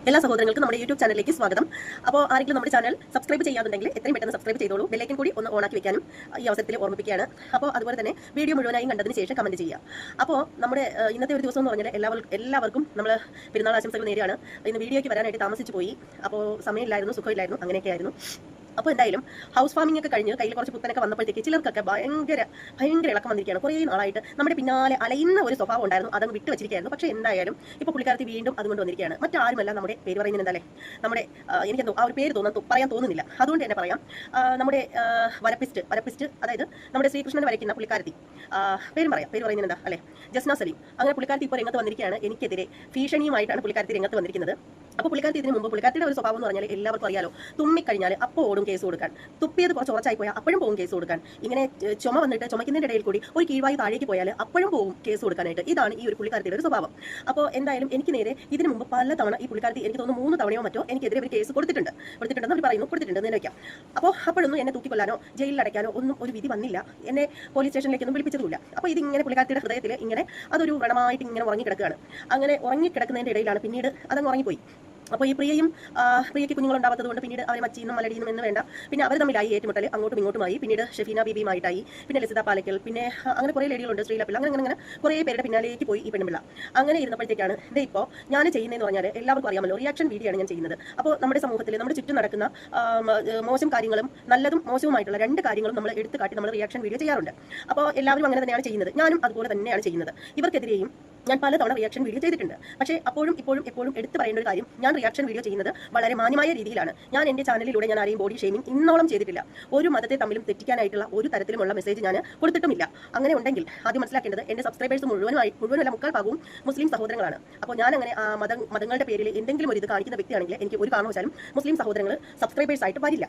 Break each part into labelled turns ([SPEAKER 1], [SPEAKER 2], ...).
[SPEAKER 1] എല്ലാ സഹോദരങ്ങൾക്കും നമ്മുടെ യൂട്യൂബ് ചാനലിലേക്ക് സ്വാഗതം. അപ്പോൾ ആരെങ്കിലും നമ്മുടെ ചാനൽ സബ്സ്ക്രൈബ് ചെയ്യാതുണ്ടെങ്കിൽ എത്രയും പെട്ടെന്ന് സബ്സ്ക്രൈബ് ചെയ്തോളൂ. ബെല്ലൈക്കൻ കൂടി ഒന്ന് ഓണാക്കി വെക്കാനും ഈ അവസരത്തിൽ ഓർമ്മിപ്പിക്കുകയാണ്. അപ്പോൾ അതുപോലെ തന്നെ വീഡിയോ മുഴുവനായും കണ്ടതിന് ശേഷം കമന്റ് ചെയ്യുക. അപ്പോൾ നമ്മുടെ ഇന്നത്തെ ഒരു ദിവസം എന്ന് പറഞ്ഞാൽ എല്ലാവർക്കും നമ്മൾ പെരുന്നാൾ ആശംസകൾ നേരെയാണ്. ഇന്ന് വീഡിയോയ്ക്ക് വരാനായിട്ട് താമസിച്ചു പോയി. അപ്പോൾ സമയമില്ലായിരുന്നു, സുഖമില്ലായിരുന്നു, അങ്ങനെയൊക്കെ ആയിരുന്നു. അപ്പോൾ എന്തായാലും ഹൗസ് ഫാമിംഗ് ഒക്കെ കഴിഞ്ഞ് കയ്യിൽ കുറച്ച് പുത്തനൊക്കെ വന്നപ്പോഴത്തേക്ക് ചിലർക്കൊക്കെ ഭയങ്കര ഇളക്കം വന്നിരിക്കുകയാണ്. കുറേ നാളായിട്ട് നമ്മുടെ പിന്നാലെ അലയുന്ന ഒരു സ്വഭാവം ഉണ്ടായിരുന്നു, അതങ്ങ് വിട്ടു വെച്ചിരിക്കുകയായിരുന്നു. പക്ഷേ എന്തായാലും ഇപ്പോൾ പുള്ളിക്കാരത്തി വീണ്ടും അതുകൊണ്ട് വന്നിരിക്കുകയാണ്. മറ്റാരുമല്ല, നമ്മുടെ പേര് പറയുന്നത് എന്തായാലും നമ്മുടെ എനിക്കെന്തോ ആ ഒരു പേര് പറയാൻ തോന്നുന്നില്ല, അതുകൊണ്ട് തന്നെ പറയാം. നമ്മുടെ വരപ്പിസ്റ്റ് അതായത് നമ്മുടെ ശ്രീകൃഷ്ണൻ വരയ്ക്കുന്ന പുള്ളിക്കാരത്തി, പേര് പറയുന്നത് എന്താ അല്ലേ, ജസ്ന സലീം. അങ്ങനെ പുള്ളിക്കാരത്തി ഇപ്പോൾ രംഗത്ത് വന്നിരിക്കുകയാണ്. എനിക്കെതിരെ ഭീഷണിയുമായിട്ടാണ് പുള്ളിക്കാരത്തി രംഗത്ത് വന്നിരിക്കുന്നത്. അപ്പോൾ പുള്ളിക്കാരത്തി ഇതിന് മുമ്പ് പുള്ളിക്കാരത്തിയുടെ ഒരു സ്വഭാവം എന്ന് പറഞ്ഞാൽ എല്ലാവർക്കും അറിയാലോ, തുമ്മിക്കഴിഞ്ഞാൽ അപ്പോൾ ഓടും കേസ് കൊടുക്കാൻ, തുപ്പിയത് കുറച്ച് ഉറച്ചായി പോയാൽ അപ്പോഴും പോകും കേസ് കൊടുക്കാൻ, ഇങ്ങനെ ചുമക്കുന്നതിൻ്റെ ഇടയിൽ കൂടി ഒരു കീഴ്വായി താഴേക്ക് പോയാൽ അപ്പോഴും പോകും കേസ് കൊടുക്കാനായിട്ട്. ഇതാണ് ഈ ഒരു പുള്ളിക്കാരത്തിയുടെ ഒരു സ്വഭാവം. അപ്പോൾ എന്തായാലും എനിക്ക് നേരെ ഇതിന് മുമ്പ് പലതവണ ഈ പുള്ളിക്കാരത്തി, എനിക്ക് തോന്നുന്നു 3 തവണയോ മറ്റോ എനിക്കെതിരെ ഒരു കേസ് കൊടുത്തിട്ടുണ്ടെന്ന് അവർ പറയുന്നു, കൊടുത്തിട്ടുണ്ടെന്ന് വയ്ക്കാം. അപ്പോൾ അപ്പോഴൊന്നും എന്നെ തൂക്കിക്കൊല്ലാനോ ജയിലിൽ അടയ്ക്കാനോ ഒന്നും ഒരു വിധി വന്നില്ല, എന്നെ പോലീസ് സ്റ്റേഷനിലേക്കൊന്നും വിളിപ്പിച്ചതുമില്ല. അപ്പോൾ ഇതിങ്ങനെ പുള്ളിക്കാരത്തിയുടെ ഹൃദയത്തിൽ ഇങ്ങനെ അതൊരു വ്രണമായിട്ട് ഇങ്ങനെ ഉറങ്ങിക്കിടക്കുകയാണ്. അങ്ങനെ ഉറങ്ങിക്കിടക്കുന്നതിൻ്റെ ഇടയിലാണ് പിന്നീട് അതങ്ങ് ഉറങ്ങിപ്പോയി. അപ്പോൾ ഈ പ്രിയയ്ക്ക് കുഞ്ഞുങ്ങളുണ്ടാവാത്തത് കൊണ്ട് പിന്നീട് അവരെ മച്ചിന്നും മലടിന്നും എന്ന് വേണ്ട, പിന്നെ അവർ തമ്മിലായി ഏറ്റുമുട്ടൽ, അങ്ങോട്ടും ഇങ്ങോട്ടുമായി. പിന്നീട് ഷെഫീന ബീബിയുമായിട്ടായി, പിന്നെ ലസിത പാലക്കൽ, പിന്നെ അങ്ങനെ കുറേ ലേഡികളുണ്ട്, ശ്രീലപ്പിൽ, അങ്ങനെ കുറേ പേരുടെ പിന്നാലേക്ക് പോയി ഈ പെണ്ണുപിള്ള. അങ്ങനെ ഇരുന്നപ്പോഴത്തേക്കാണ് ഇത് ഇപ്പോൾ ഞാൻ ചെയ്യുന്നതെന്ന് പറഞ്ഞാൽ എല്ലാവർക്കും അറിയാമല്ലോ, റിയാക്ഷൻ വീഡിയോ ആണ് ഞാൻ ചെയ്യുന്നത്. അപ്പോൾ നമ്മുടെ സമൂഹത്തിൽ നമ്മുടെ ചുറ്റും നടക്കുന്ന മോശം കാര്യങ്ങളും നല്ലതും മോശവുമായിട്ടുള്ള 2 കാര്യങ്ങളും നമ്മൾ എടുത്തു കാട്ടി നമ്മൾ റിയാക്ഷൻ വീഡിയോ ചെയ്യാറുണ്ട്. അപ്പോൾ എല്ലാവരും അങ്ങനെ തന്നെയാണ് ചെയ്യുന്നത്, ഞാനും അതുപോലെ തന്നെയാണ് ചെയ്യുന്നത്. ഇവർക്കെതിരെയും ഞാൻ പലതവണ റിയാക്ഷൻ വീഡിയോ ചെയ്തിട്ടുണ്ട്. പക്ഷേ അപ്പോഴും എപ്പോഴും എടുത്തു പറയേണ്ട ഒരു കാര്യം, ഞാൻ റിയാക്ഷൻ വീഡിയോ ചെയ്യുന്നത് വളരെ മാന്യമായ രീതിയിലാണ്. ഞാൻ എൻ്റെ ചാനലിലൂടെ ഞാൻ ആരെയും ബോഡി ഷെയ്മിങ് ഇന്നോളം ചെയ്തിട്ടില്ല. ഒരു മതത്തെ തമ്മിലും തെറ്റിക്കാനായിട്ടുള്ള ഒരു തരത്തിലുമുള്ള മെസ്സേജ് ഞാൻ കൊടുത്തിട്ടുമില്ല. അങ്ങനെ ഉണ്ടെങ്കിൽ ആദ്യം മനസ്സിലാക്കേണ്ടത് എൻ്റെ സബ്സ്ക്രൈബേഴ്സ് മുഴുവനല്ല, മുക്കാൽ ഭാഗവും മുസ്ലിം സഹോദരങ്ങളാണ്. അപ്പോൾ ഞാൻ അങ്ങനെ മതങ്ങളുടെ പേരിൽ എന്തെങ്കിലും ഒരു ഇത് കാണിക്കുന്ന വ്യക്തിയാണെങ്കിൽ എനിക്ക് ഒരു കാരണവശാലും മുസ്ലിം സഹോദരങ്ങൾ സബ്സ്ക്രൈബേഴ്സ് ആയിട്ട് വരില്ല.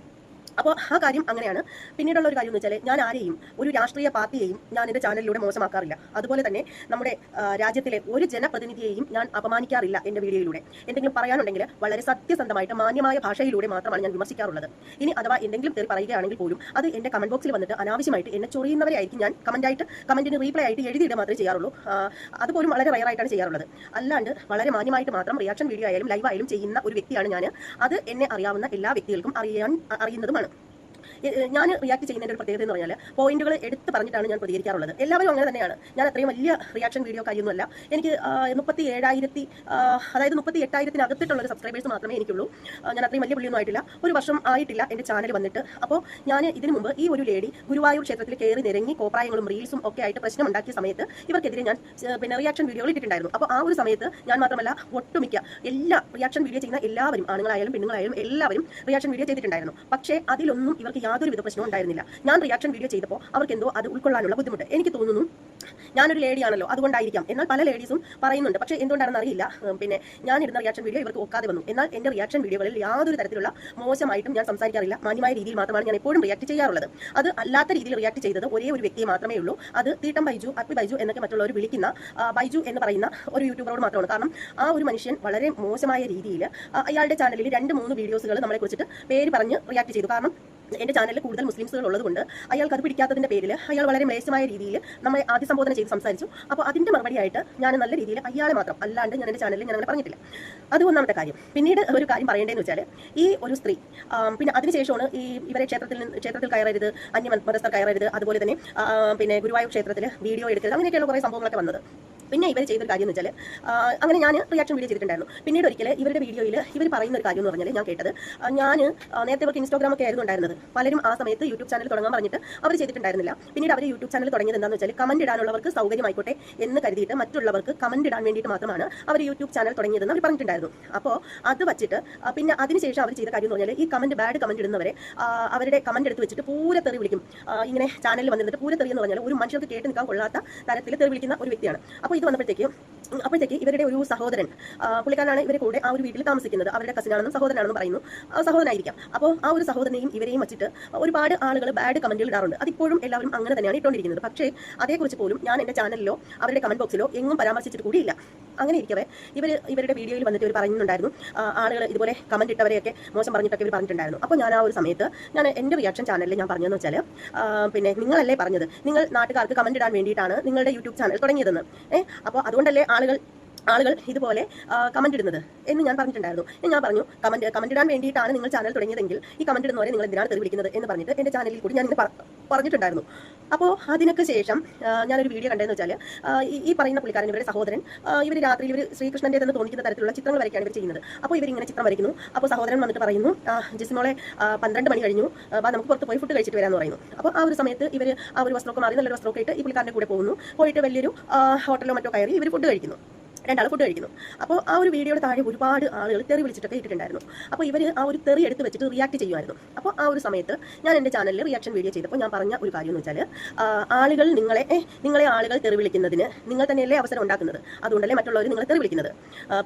[SPEAKER 1] അപ്പോൾ ആ കാര്യം അങ്ങനെയാണ്. പിന്നീടുള്ള ഒരു കാര്യം എന്ന് വെച്ചാൽ, ഞാൻ ആരെയും ഒരു രാഷ്ട്രീയ പാർട്ടിയെയും ഞാൻ എൻ്റെ ചാനലിലൂടെ മോശമാക്കാറില്ല. അതുപോലെ തന്നെ നമ്മുടെ രാജ്യത്തിലെ ഒരു ജനപ്രതിനിധിയെയും ഞാൻ അപമാനിക്കാറില്ല എൻ്റെ വീഡിയോയിലൂടെ. എന്തെങ്കിലും പറയാനുണ്ടെങ്കിൽ വളരെ സത്യസന്ധമായിട്ട് മാന്യമായ ഭാഷയിലൂടെ മാത്രമാണ് ഞാൻ വിമർശിക്കാറുള്ളത്. ഇനി അഥവാ എന്തെങ്കിലും തെറി പറയുകയാണെങ്കിൽ പോലും അത് എൻ്റെ കമന്റ് ബോക്സിൽ വന്നിട്ട് അനാവശ്യമായിട്ട് എന്നെ ചൊറിയുന്നവരെ ആയിരിക്കും ഞാൻ കമന്റിന് റീപ്ലൈ ആയിട്ട് എഴുതിയിടുക മാത്രമേ ചെയ്യാറുള്ളൂ. അതുപോലും വളരെ റയറായിട്ടാണ് ചെയ്യാറുള്ളത്. അല്ലാണ്ട് വളരെ മാന്യമായിട്ട് മാത്രം റിയാക്ഷൻ വീഡിയോ ആയാലും ലൈവ് ആയാലും ചെയ്യുന്ന ഒരു വ്യക്തിയാണ് ഞാൻ. അത് എന്നെ അറിയാവുന്ന എല്ലാ വ്യക്തികൾക്കും അറിയുന്നതുമാണ്. ഞാൻ റിയാക്ട് ചെയ്യുന്നതിൻ്റെ ഒരു പ്രത്യേകത എന്ന് പറഞ്ഞാൽ, പോയിന്റുകൾ എടുത്ത് പറഞ്ഞിട്ടാണ് ഞാൻ പ്രതികരിക്കാറുള്ളത്. എല്ലാവരും അങ്ങനെ തന്നെയാണ്. ഞാൻ അത്രയും വലിയ റിയാക്ഷൻ വീഡിയോ കാര്യമൊന്നുമല്ല. എനിക്ക് 37,000 അതായത് 38,000 ഒരു സബ്സ്ക്രൈബേഴ്സ് മാത്രമേ എനിക്കുള്ളൂ. ഞാൻ അത്രയും വലിയ പുള്ളിയൊന്നും ആയിട്ടില്ല. ഒരു വർഷം ആയിട്ടില്ല എൻ്റെ ചാനൽ വന്നിട്ട്. അപ്പോൾ ഞാൻ ഇതിനു മുമ്പ് ഈ ഒരു ലേഡി ഗുരുവായൂർ ക്ഷേത്രത്തിൽ കയറി നിരങ്ങി കോപ്രായങ്ങളും റീൽസും ഒക്കെ ആയിട്ട് പ്രശ്നം ഉണ്ടാക്കിയ സമയത്ത് ഇവർക്കെതിരെ ഞാൻ റിയാക്ഷൻ വീഡിയോകൾ ഇട്ടിട്ടുണ്ടായിരുന്നു. അപ്പോൾ ആ ഒരു സമയത്ത് ഞാൻ മാത്രമല്ല, ഒട്ടുമിക്ക എല്ലാ റിയാക്ഷൻ വീഡിയോ ചെയ്യുന്ന എല്ലാവരും, ആണുങ്ങളായാലും പെണ്ണുങ്ങളായാലും എല്ലാവരും റിയാക്ഷൻ വീഡിയോ ചെയ്തിട്ടുണ്ടായിരുന്നു. പക്ഷേ അതിലൊന്നും ഇവർക്ക് യാതൊരുവിധ പ്രശ്നവും ഉണ്ടായിരുന്നില്ല. ഞാൻ റിയാക്ഷൻ വീഡിയോ ചെയ്തപ്പോൾ അവർക്ക് എന്തോ അത് ഉൾക്കൊള്ളാനുള്ള ബുദ്ധിമുട്ട്. എനിക്ക് തോന്നുന്നു ഞാനൊരു ലേഡിയാണല്ലോ, അതുകൊണ്ടായിരിക്കാം. എന്നാൽ പല ലേഡീസും പറയുന്നുണ്ട്, പക്ഷേ എന്തുകൊണ്ടാണെന്ന് അറിയില്ല. പിന്നെ ഞാൻ ഇടുന്ന റിയാക്ഷൻ വീഡിയോ ഇവർക്ക് ഒക്കാതെ വന്നു. എന്നാൽ എൻ്റെ റിയാക്ഷൻ വീഡിയോകളിൽ യാതൊരു തരത്തിലുള്ള മോശമായിട്ടും ഞാൻ സംസാരിക്കാറില്ല. മാന്യമായ രീതിയിൽ മാത്രമാണ് ഞാൻ എപ്പോഴും റിയാക്ട് ചെയ്യാറുള്ളത്. അത് അല്ലാത്ത രീതിയിൽ റിയാക്ട് ചെയ്തത് ഒരേ ഒരു വ്യക്തിയെ മാത്രമേ ഉള്ളൂ. അത് തീട്ടം ബൈജു, അപ്പി ബൈജു എന്നൊക്കെ മറ്റുള്ളവർ വിളിക്കുന്ന ബൈജു എന്ന് പറയുന്ന ഒരു യൂട്യൂബറോട് മാത്രമാണ്. കാരണം ആ ഒരു മനുഷ്യൻ വളരെ മോശമായ രീതിയിൽ അയാളുടെ ചാനലിൽ 2-3 വീഡിയോസുകൾ നമ്മളെ കുറിച്ചിട്ട് പേര് പറഞ്ഞ് റിയാക്ട് ചെയ്തു. കാരണം എൻ്റെ ചാനലിൽ കൂടുതൽ മുസ്ലിംസുകൾ ഉള്ളതുകൊണ്ട് അയാൾക്ക് അത് പിടിക്കാത്തതിൻ്റെ പേരിൽ അയാൾ വളരെ മ്ലേച്ഛമായ രീതിയിൽ നമ്മളെ അഭിസംബോധന ചെയ്ത് സംസാരിച്ചു. അപ്പോൾ അതിൻ്റെ മറുപടിയായിട്ട് ഞാൻ നല്ല രീതിയിൽ അയാളെ മാത്രം, അല്ലാണ്ട് ഞാൻ എൻ്റെ ചാനലിൽ ഞാൻ അങ്ങനെ പറഞ്ഞിട്ടില്ല. അത് ഒന്നാമത്തെ കാര്യം. പിന്നീട് ഒരു കാര്യം പറയേണ്ടതെന്ന് വെച്ചാൽ, ഈ ഒരു സ്ത്രീ പിന്നെ അതിനുശേഷമാണ് ഇവരെ ക്ഷേത്രത്തിൽ കയറരുത്, അന്യമതസ്ഥർ കയറരുത്, അതുപോലെ തന്നെ പിന്നെ ഗുരുവായൂർ ക്ഷേത്രത്തിൽ വീഡിയോ എടുക്കരുത്, അങ്ങനെയൊക്കെയുള്ള കുറേ സംഭവങ്ങളൊക്കെ വന്നത്. പിന്നെ ഇവർ ചെയ്തൊരു കാര്യം എന്ന് വെച്ചാൽ, അങ്ങനെ ഞാൻ റിയാക്ഷൻ വീഡിയോ ചെയ്തിട്ടുണ്ടായിരുന്നു. പിന്നീട് ഒരിക്കൽ ഇവരുടെ വീഡിയോയിൽ ഇവർ പറയുന്ന ഒരു കാര്യം എന്ന് പറഞ്ഞാൽ, ഞാൻ കേട്ടത്, ഞാൻ നേരത്തെ ഇവർക്ക് ഇൻസ്റ്റാഗ്രാം ഒക്കെ ആയിരുന്നു ഉണ്ടായിരുന്നത്. പലരും ആ സമയത്ത് യൂട്യൂബ് ചാനൽ തുടങ്ങാൻ പറഞ്ഞിട്ട് അവർ ചെയ്തിട്ടുണ്ടായിരുന്നില്ല. പിന്നീട് അവർ യൂട്യൂബ് ചാനൽ തുടങ്ങിയത് എന്താണെന്ന് വെച്ചാൽ, കമന്റ് ഇടാനുള്ളവർക്ക് സൗകര്യമായിക്കോട്ടെ എന്ന് കരുതിയിട്ട് മറ്റുള്ളവർക്ക് കമന്റ് ഇടാൻ വേണ്ടിയിട്ട് മാത്രമാണ് അവർ യൂട്യൂബ് ചാനൽ തുടങ്ങിയതെന്ന് അവർ പറഞ്ഞിട്ടുണ്ടായിരുന്നു. അപ്പോൾ അത് വെച്ചിട്ട് പിന്നെ അതിനുശേഷം അവർ ചെയ്ത കാര്യം എന്ന് പറഞ്ഞാൽ, ഈ ബാഡ് കമന്റ് ഇടുന്നവരെ അവരുടെ കമന്റ് എടുത്ത് വെച്ചിട്ട് പൂരത്തെറി വിളിക്കും. ഇങ്ങനെ ചാനലിൽ വന്നിട്ട് പൂരത്തെറി എന്ന് പറഞ്ഞാൽ ഒരു മനുഷ്യർക്ക് കേട്ട് നിൽക്കാൻ കൊള്ളാത്ത തരത്തിൽ തെറി വിളിക്കുന്ന ഒരു വ്യക്തിയാണ്. അപ്പോൾ ഇത് അപ്പോഴത്തേക്ക് ഇവരുടെ ഒരു സഹോദരൻ, പുള്ളിക്കാരനാണ് ഇവരെ കൂടെ ആ ഒരു വീട്ടിൽ താമസിക്കുന്നത്. അവരുടെ കസിനാണെന്നും സഹോദരനാണെന്നും പറയുന്നു. സഹോദരനായിരിക്കാം. അപ്പോൾ ആ ഒരു സഹോദരനെയും ഇവരെയും വെച്ചിട്ട് ഒരുപാട് ആളുകൾ ബാഡ് കമന്റുകൾ ഇടാറുണ്ട്. അതിപ്പോഴും എല്ലാവരും അങ്ങനെ തന്നെയാണ് ഇട്ടുകൊണ്ടിരിക്കുന്നത്. പക്ഷേ അതേക്കുറിച്ച് പോലും ഞാൻ എൻ്റെ ചാനലിലോ അവരുടെ കമന്റ് ബോക്സിലോ എങ്ങും പരാമർശിച്ചിട്ട് കൂടിയില്ല. അങ്ങനെ ഇരിക്കവേ ഇവരുടെ വീഡിയോയിൽ വന്നിട്ട് ഇവർ പറയുന്നുണ്ടായിരുന്നു, ആളുകൾ ഇതുപോലെ കമന്റ് ഇട്ടവരെയൊക്കെ മോശം പറഞ്ഞിട്ടൊക്കെ ഇവർ പറഞ്ഞിട്ടുണ്ടായിരുന്നു. അപ്പോൾ ഞാൻ ആ ഒരു സമയത്ത് ഞാൻ എൻ്റെ റിയാക്ഷൻ ചാനലിൽ ഞാൻ പറഞ്ഞതെന്ന് വെച്ചാൽ, പിന്നെ നിങ്ങളല്ലേ പറഞ്ഞത്, നിങ്ങൾ നാട്ടുകാർക്ക് കമന്റ് ഇടാൻ വേണ്ടിയിട്ടാണ് നിങ്ങളുടെ യൂട്യൂബ് ചാനൽ തുടങ്ങിയതെന്ന്. അപ്പോൾ അതുകൊണ്ടല്ലേ ആളുകൾ ആളുകൾ ഇതുപോലെ കമന്റ് ഇടുന്നത് എന്ന് ഞാൻ പറഞ്ഞിട്ടുണ്ടായിരുന്നു. ഞാൻ പറഞ്ഞു കമന്റ് ഇടാൻ വേണ്ടിയിട്ടാണ് നിങ്ങൾ ചാനൽ തുടങ്ങിയതെങ്കിൽ ഈ കമന്റ് ഇടുന്നവരെ നിങ്ങൾ എന്തിനാണ് തെറി വിളിക്കുന്നത് എന്ന് പറഞ്ഞിട്ട് എൻ്റെ ചാനലിൽ കൂടി ഞാൻ ഇങ്ങനെ പറഞ്ഞിട്ടുണ്ടായിരുന്നു. അപ്പോൾ അതിനൊക്കെ ശേഷം ഞാനൊരു വീഡിയോ കണ്ടതെന്ന് വെച്ചാൽ ഈ പറയുന്ന പുള്ളിക്കാരൻ, ഇവരുടെ സഹോദരൻ, ഇവർ രാത്രിയിൽ ഇവർ ശ്രീകൃഷ്ണൻ്റെതെന്ന് തോന്നിക്കുന്ന തരത്തിലുള്ള ചിത്രങ്ങൾ വരയ്ക്കാണ് ഇവർ ചെയ്യുന്നത്. അപ്പോൾ ഇവരിങ്ങനെ ചിത്രം വരയ്ക്കുന്നു. അപ്പോൾ സഹോദരൻ വന്നിട്ട് പറയുന്നു, ജിസ്മോളെ 12 മണി കഴിഞ്ഞു, നമുക്ക് പുറത്ത് പോയി ഫുഡ് കഴിച്ചിട്ട് വരാമെന്ന് പറയുന്നു. അപ്പോൾ ആ ഒരു സമയത്ത് ഇവർ ആ ഒരു വസ്ത്രമൊക്കെ മാറി നല്ലൊരു വസ്ത്രമൊക്കെ ഇട്ട് ഈ പുള്ളിക്കാരൻ്റെ കൂടെ പോകുന്നു. പോയിട്ട് വലിയൊരു ഹോട്ടലോ മറ്റോ കയറി ഇവർ ഫുഡ് കഴിക്കുന്നു. രണ്ടാൾ ഫുഡ് കഴിക്കുന്നു. അപ്പോൾ ആ ഒരു വീഡിയോയുടെ താഴെ ഒരുപാട് ആളുകൾ തെറി വിളിച്ചിട്ടൊക്കെ ഇട്ടിട്ടുണ്ടായിരുന്നു. അപ്പോൾ ഇവർ ആ ഒരു തെറി എടുത്ത് വെച്ചിട്ട് റിയാക്ട് ചെയ്യുമായിരുന്നു. അപ്പോൾ ആ ഒരു സമയത്ത് ഞാൻ എൻ്റെ ചാനലിൽ റിയാക്ഷൻ വീഡിയോ ചെയ്തപ്പോൾ ഞാൻ പറഞ്ഞ ഒരു കാര്യം എന്ന് വെച്ചാൽ, ആളുകൾ നിങ്ങളെ ആളുകൾ തെറി വിളിക്കുന്നതിന് നിങ്ങൾ തന്നെയല്ലേ അവസരം ഉണ്ടാക്കുന്നത്, അതുകൊണ്ടല്ലേ മറ്റുള്ളവർ നിങ്ങളെ തെറി വിളിക്കുന്നത്.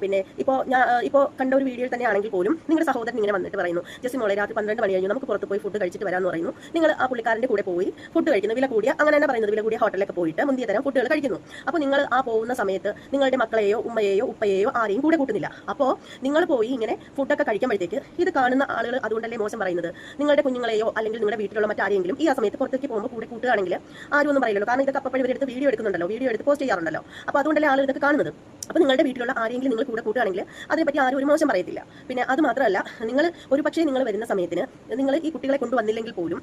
[SPEAKER 1] പിന്നെ ഇപ്പോൾ കണ്ട ഒരു വീഡിയോയിൽ തന്നെ ആണെങ്കിൽ പോലും നിങ്ങളുടെ സഹോദരൻ ഇങ്ങനെ വന്നിട്ട് പറയുന്നു, ജെസ്സിമോളെ രാത്രി 12 മണി കഴിഞ്ഞു, നമുക്ക് പുറത്ത് പോയി ഫുഡ് കഴിച്ചിട്ട് വരാമെന്ന് പറയുന്നു. നിങ്ങൾ ആ പുള്ളിക്കാരൻ്റെ കൂടെ പോയി ഫുഡ് കഴിക്കുന്നു. വില കൂടിയ അങ്ങനെ തന്നെ പറയുന്നത്, വില കൂടിയ ഹോട്ടലിലൊക്കെ പോയിട്ട് മുന്തിയ തരം ഫുഡുകൾ കഴിക്കുന്നു. അപ്പോൾ നിങ്ങൾ ആ പോകുന്ന സമയത്ത് നിങ്ങളുടെ മക്കളെയോ ഉമ്മയെയോ ഉപ്പയെയോ ആരെയും കൂടെ കൂട്ടുന്നില്ല. അപ്പോൾ നിങ്ങൾ പോയി ഇങ്ങനെ ഫുഡൊക്കെ കഴിക്കുമ്പോഴത്തേക്ക് ഇത് കാണുന്ന ആളുകൾ അതുകൊണ്ടല്ലേ മോശം പറയുന്നത്. നിങ്ങളുടെ കുഞ്ഞുങ്ങളെയോ അല്ലെങ്കിൽ നിങ്ങളുടെ വീട്ടിലുള്ള മറ്റാരെങ്കിലും ഈ ആ സമയത്ത് പുറത്തേക്ക് പോകുമ്പോൾ കൂടെ കൂട്ടുകയാണെങ്കിൽ ആരും ഒന്നും പറയില്ലല്ലോ. കാരണം ഇതൊക്കെ അപ്പോൾ ഇവരെടുത്ത് വീഡിയോ എടുക്കുന്നുണ്ടല്ലോ, വീഡിയോ എടുത്ത് പോസ്റ്റ് ചെയ്യാറുണ്ടല്ലോ. അപ്പോൾ അതുകൊണ്ടല്ലേ ആളുകൾ ഇതൊക്കെ കാണുന്നത്. അപ്പോൾ നിങ്ങളുടെ വീട്ടിലുള്ള ആരെങ്കിലും നിങ്ങൾ കൂടെ കൂട്ടുകയാണെങ്കിൽ അതിനെപ്പറ്റി ആരും ഒരു മോശം പറയത്തില്ല. പിന്നെ അത് മാത്രമല്ല, നിങ്ങൾ ഒരു പക്ഷേ നിങ്ങൾ വരുന്ന സമയത്തിന് നിങ്ങൾ ഈ കുട്ടികളെ കൊണ്ടുവന്നില്ലെങ്കിൽ പോലും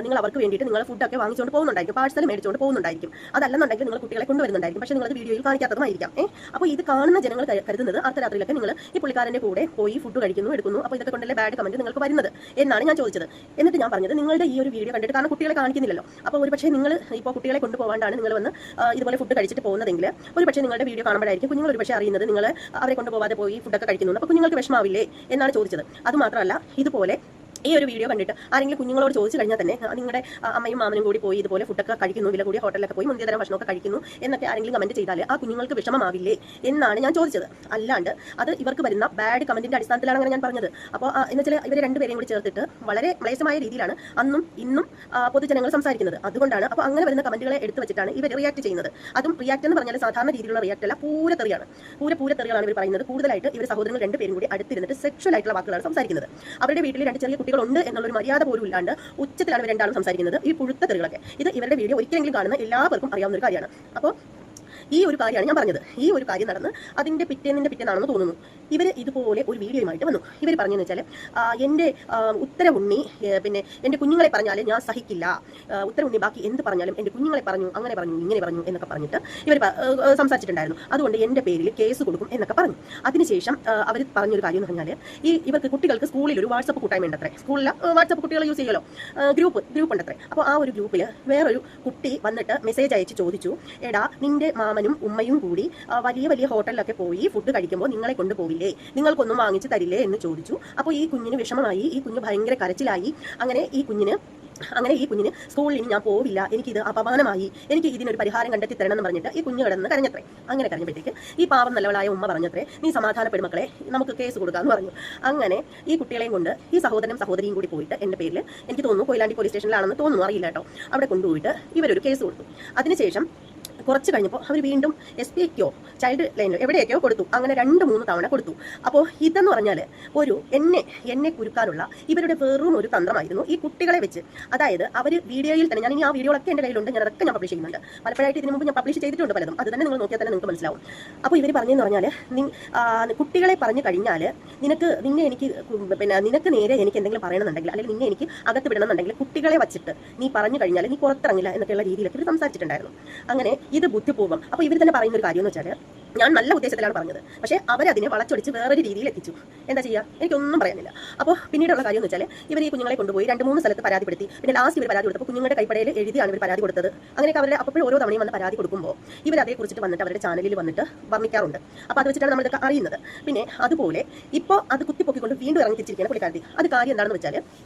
[SPEAKER 1] നിങ്ങൾ അവർക്ക് വേണ്ടിയിട്ട് നിങ്ങൾ ഫുഡൊക്കെ വാങ്ങിച്ചുകൊണ്ട് പോകുന്നുണ്ടായിരിക്കും, പാഴ്സൽ മേടിച്ചുകൊണ്ട് പോകുന്നുണ്ടായിരിക്കും. അതല്ലെന്നുണ്ടെങ്കിൽ നിങ്ങൾ കുട്ടികളെ കൊണ്ടുവരുന്നുണ്ടായിരിക്കും, പക്ഷേ നിങ്ങൾ വീഡിയോയിൽ കാണിക്കാത്തതുമായിരിക്കാം. അപ്പോൾ ഇത് കാണുന്ന ജനങ്ങൾ കരുതുന്നത് അർദ്ധരാത്രിയിലൊക്കെ നിങ്ങൾ ഈ പുള്ളിക്കാരൻ്റെ കൂടെ പോയി ഫുഡ് കഴിക്കുന്നു, എടുക്കുന്നു. അപ്പോൾ ഇതൊക്കെ കൊണ്ടല്ലേ ബാഡ് കമന്റ് നിങ്ങൾക്ക് വരുന്നത് എന്നാണ് ഞാൻ ചോദിച്ചത്. എന്നിട്ട് ഞാൻ പറഞ്ഞത്, നിങ്ങളുടെ ഈ ഒരു വീഡിയോ കണ്ടിട്ട്, കാരണം കുട്ടികളെ കാണിക്കുന്നില്ലല്ലോ, അപ്പോൾ ഒരു പക്ഷേ നിങ്ങൾ ഇപ്പോൾ കുട്ടികളെ കൊണ്ടുപോകാണ്ടാണ് നിങ്ങൾ വന്ന് ഇതുപോലെ ഫുഡ് കഴിച്ചിട്ട് പോകുന്നതെങ്കിൽ ഒരു പക്ഷേ നിങ്ങളുടെ വീഡിയോ കാണുമ്പോഴായിരിക്കും കുഞ്ഞുങ്ങൾ ഒരു പക്ഷേ അറിയുന്നത് നിങ്ങൾ അവരെ കൊണ്ടുപോകാതെ പോയി ഫുഡൊക്കെ കഴിക്കുന്നു. അപ്പോൾ കുഞ്ഞുങ്ങൾക്ക് വിഷമാവില്ലേ എന്നാണ് ചോദിച്ചത്. അതുമാത്രമല്ല, ഇതുപോലെ ഈ ഒരു വീഡിയോ കണ്ടിട്ട് ആരെങ്കിലും കുഞ്ഞുങ്ങളോട് ചോദിച്ചു കഴിഞ്ഞാൽ തന്നെ നിങ്ങളുടെ അമ്മയും മാമനും കൂടി പോയി ഇതുപോലെ ഫുഡൊക്കെ കഴിക്കുന്നു, വില കൂടിയ ഹോട്ടലിലൊക്കെ പോയി മുന്തിയ തരം ഭക്ഷണമൊക്കെ കഴിക്കുന്നു എന്നൊക്കെ ആരെങ്കിലും കമന്റ് ചെയ്താൽ ആ കുഞ്ഞുങ്ങൾക്ക് വിഷമമാവില്ലേ എന്നാണ് ഞാൻ ചോദിച്ചത്. അല്ലാണ്ട് അത് ഇവർക്ക് വരുന്ന ബാഡ് കമന്റിന്റെ അടിസ്ഥാനത്തിലാണ് അങ്ങനെ ഞാൻ പറഞ്ഞത്. അപ്പോൾ എന്നുവെച്ചാൽ ഇവർ രണ്ടുപേരെയും കൂടി ചേർത്തിട്ട് വളരെ ക്ലേശമായ രീതിയിലാണ് അന്നും ഇന്നും പൊതുജനങ്ങൾ സംസാരിക്കുന്നത്. അതുകൊണ്ടാണ് അപ്പോൾ അങ്ങനെ വരുന്ന കമന്റുകളെ എടുത്തു വെച്ചിട്ടാണ് ഇവർ റിയാക്ട് ചെയ്യുന്നത്. അതും റിയാക്ട് എന്ന് പറഞ്ഞാൽ സാധാരണ രീതിയിലുള്ള റിയാക്ട് അല്ല, പൂരത്തെറിയാണ്. പൂരത്തെറികളാണ് ഇവർ പറയുന്നത്. കൂടുതലായിട്ട് ഇവർ സഹോദരങ്ങൾ രണ്ടുപേരും കൂടി അടുത്തിരുന്നിട്ട് സെക്ഷൽ ആയിട്ടുള്ള വാക്കുകളാണ് സംസാരിക്കുന്നത്. അവരുടെ വീട്ടിൽ 2 ചെറിയ കുട്ടികളുണ്ട് എന്നുള്ളൊരു മര്യാദ പോലും ഇല്ലാണ്ട് ഉച്ചത്തിലാണ് ഇവർ രണ്ടാളും സംസാരിക്കുന്നത്. ഈ പുഴുത്ത തെറികളൊക്കെ ഇത് ഇവരുടെ വീഡിയോ ഒരിക്കലെങ്കിലും കാണുന്ന എല്ലാവർക്കും അറിയാവുന്ന ഒരു കാര്യമാണ്. അപ്പോൾ ഈ ഒരു കാര്യമാണ് ഞാൻ പറഞ്ഞത്. ഈ ഒരു കാര്യം നടന്ന് അതിൻ്റെ പിറ്റേന്നാണെന്ന് തോന്നുന്നു ഇവർ ഇതുപോലെ ഒരു വീഡിയോയുമായിട്ട് വന്നു. ഇവർ പറഞ്ഞതെന്ന് വെച്ചാൽ, എൻ്റെ ഉത്തരവുണ്ണി, പിന്നെ എൻ്റെ കുഞ്ഞുങ്ങളെ പറഞ്ഞാൽ ഞാൻ സഹിക്കില്ല, ഉത്തരവുണ്ണി ബാക്കി എന്ത് പറഞ്ഞാലും എൻ്റെ കുഞ്ഞുങ്ങളെ പറഞ്ഞു, അങ്ങനെ പറഞ്ഞു, ഇങ്ങനെ പറഞ്ഞു എന്നൊക്കെ പറഞ്ഞിട്ട് ഇവർ സംസാരിച്ചിട്ടുണ്ടായിരുന്നു. അതുകൊണ്ട് എൻ്റെ പേരിൽ കേസ് കൊടുക്കും എന്നൊക്കെ പറഞ്ഞു. അതിനുശേഷം അവർ പറഞ്ഞൊരു കാര്യം എന്ന് പറഞ്ഞാൽ, ഇവർക്ക് കുട്ടികൾക്ക് സ്കൂളിൽ ഒരു വാട്സപ്പ് കൂട്ടായ്മ ഉണ്ടത്രേ. സ്കൂളിൽ വാട്സപ്പ് കുട്ടികൾ യൂസ് ചെയ്യുമല്ലോ, ഗ്രൂപ്പ് ഉണ്ടത്രേ. അപ്പോൾ ആ ഒരു ഗ്രൂപ്പിൽ വേറൊരു കുട്ടി വന്നിട്ട് മെസ്സേജ് അയച്ച് ചോദിച്ചു, എടാ നിന്റെ മാമനും ഉമ്മയും കൂടി വലിയ ഹോട്ടലിലൊക്കെ പോയി ഫുഡ് കഴിക്കുമ്പോൾ നിങ്ങളെ കൊണ്ടുപോകില്ലേ, നിങ്ങൾക്കൊന്നും വാങ്ങിച്ച് തരില്ലേ എന്ന് ചോദിച്ചു. അപ്പോൾ ഈ കുഞ്ഞിന് വിഷമമായി, ഈ കുഞ്ഞ് ഭയങ്കര കരച്ചിലായി. അങ്ങനെ ഈ കുഞ്ഞിന് സ്കൂളിൽ ഇനി ഞാൻ പോവില്ല, എനിക്കിത് അപമാനമായി, എനിക്ക് ഇതിനൊരു പരിഹാരം കണ്ടെത്തി തരണം എന്ന് പറഞ്ഞിട്ട് ഈ കുഞ്ഞ് കിടന്ന് കരഞ്ഞത്രേ. അങ്ങനെ കരഞ്ഞപ്പോഴത്തേക്ക് ഈ പാവം നല്ലവളായ ഉമ്മ പറഞ്ഞത്രേ, നീ സമാധാനപ്പെടും മക്കളെ, നമുക്ക് കേസ് കൊടുക്കാമെന്ന് പറഞ്ഞു. അങ്ങനെ ഈ കുട്ടികളെയും കൊണ്ട് ഈ സഹോദരിയും കൂടി പോയിട്ട് എൻ്റെ പേരിൽ, എനിക്ക് തോന്നുന്നു കൊയിലാണ്ടി പോലീസ് സ്റ്റേഷനിലാണെന്ന് തോന്നുന്നു, അറിയില്ല കേട്ടോ, അവിടെ കൊണ്ടുപോയിട്ട് ഇവരൊരു കേസ് കൊടുത്തു. അതിനുശേഷം കുറച്ച് കഴിഞ്ഞപ്പോൾ അവർ വീണ്ടും SPക്കോ ചൈൽഡ് ലൈനിലോ എവിടെയൊക്കെയോ കൊടുത്തു. അങ്ങനെ 2-3 തവണ കൊടുത്തു. അപ്പോൾ ഇതെന്ന് പറഞ്ഞാൽ ഒരു എന്നെ കുരുക്കാനുള്ള ഇവരുടെ വെറും ഒരു തന്ത്രമായിരുന്നു ഈ കുട്ടികളെ വെച്ച്. അതായത് അവർ വീഡിയോയിൽ തന്നെ, ഞാൻ ഇനി ആ വീഡിയോകളൊക്കെ എൻ്റെ കയ്യിലുണ്ട്, ഞാനതൊക്കെ ഞാൻ പബ്ലിഷ് ചെയ്യുന്നുണ്ട്. പലപ്പോഴായിട്ട് ഇതിന് മുമ്പ് ഞാൻ പബ്ലിഷ് ചെയ്തിട്ടുണ്ട് പലതും. അത് തന്നെ നിങ്ങൾ നോക്കിയാൽ തന്നെ നിങ്ങൾക്ക് മനസ്സിലാവും. അപ്പോൾ ഇവർ പറഞ്ഞതെന്ന് പറഞ്ഞാൽ, കുട്ടികളെ പറഞ്ഞു കഴിഞ്ഞാൽ നിനക്ക് നേരെ എനിക്ക് എന്തെങ്കിലും പറയണമെന്നുണ്ടെങ്കിൽ, അല്ലെങ്കിൽ നിന്നെ എനിക്ക് അകത്ത് വിടണമെന്നുണ്ടെങ്കിൽ കുട്ടികളെ വെച്ചിട്ട് നീ പറഞ്ഞു കഴിഞ്ഞാൽ നീ പുറത്തിറങ്ങില്ല എന്നൊക്കെയുള്ള രീതിയിലൊക്കെ ഇവർ സംസാരിച്ചിട്ടുണ്ടായിരുന്നു. അങ്ങനെ ഇത് ബുദ്ധിപൂർവ്വം. അപ്പോൾ ഇവർ തന്നെ പറയുന്ന ഒരു കാര്യം എന്ന് വെച്ചാൽ, ഞാൻ നല്ല ഉദ്ദേശത്തിലാണ് പറഞ്ഞത്, പക്ഷേ അവരതിനെ വളച്ചൊടിച്ച് വേറൊരു രീതിയിൽ എത്തിച്ചു. എന്താ ചെയ്യുക, എനിക്കൊന്നും പറയാനില്ല. അപ്പോൾ പിന്നീടുള്ള കാര്യം എന്ന് വെച്ചാൽ, ഇവർ ഈ കുഞ്ഞുങ്ങളെ കൊണ്ടുപോയി 2-3 സ്ഥലത്ത് പരാതിപ്പെടുത്തി. പിന്നെ ലാസ്റ്റ് ഇവർ പരാതി കൊടുത്തപ്പോൾ കുഞ്ഞുങ്ങളുടെ കൈപ്പടയിൽ എഴുതിയാണ് ഇവർ പരാതി കൊടുത്തത്. അങ്ങനെയൊക്കെ അവരുടെ അപ്പോൾ ഓരോ തവണയും വന്ന് പരാതി കൊടുക്കുമ്പോൾ ഇവർ അതേക്കുറിച്ചിട്ട് വന്നിട്ട് അവരുടെ ചാനലിൽ വന്നിട്ട് വർണ്ണിക്കാറുണ്ട്. അപ്പോൾ അത് വെച്ചിട്ടാണ് നമ്മളിതൊക്കെ അറിയുന്നത്. പിന്നെ അതുപോലെ ഇപ്പോൾ അത് കുത്തിപ്പൊക്കിക്കൊണ്ട് വീണ്ടും ഇറങ്ങി തിരിച്ചിരിക്കുകയാണ് പുള്ളിക്കാരത്തി. അത് കാര്യം എന്താണെന്ന് വെച്ചാൽ,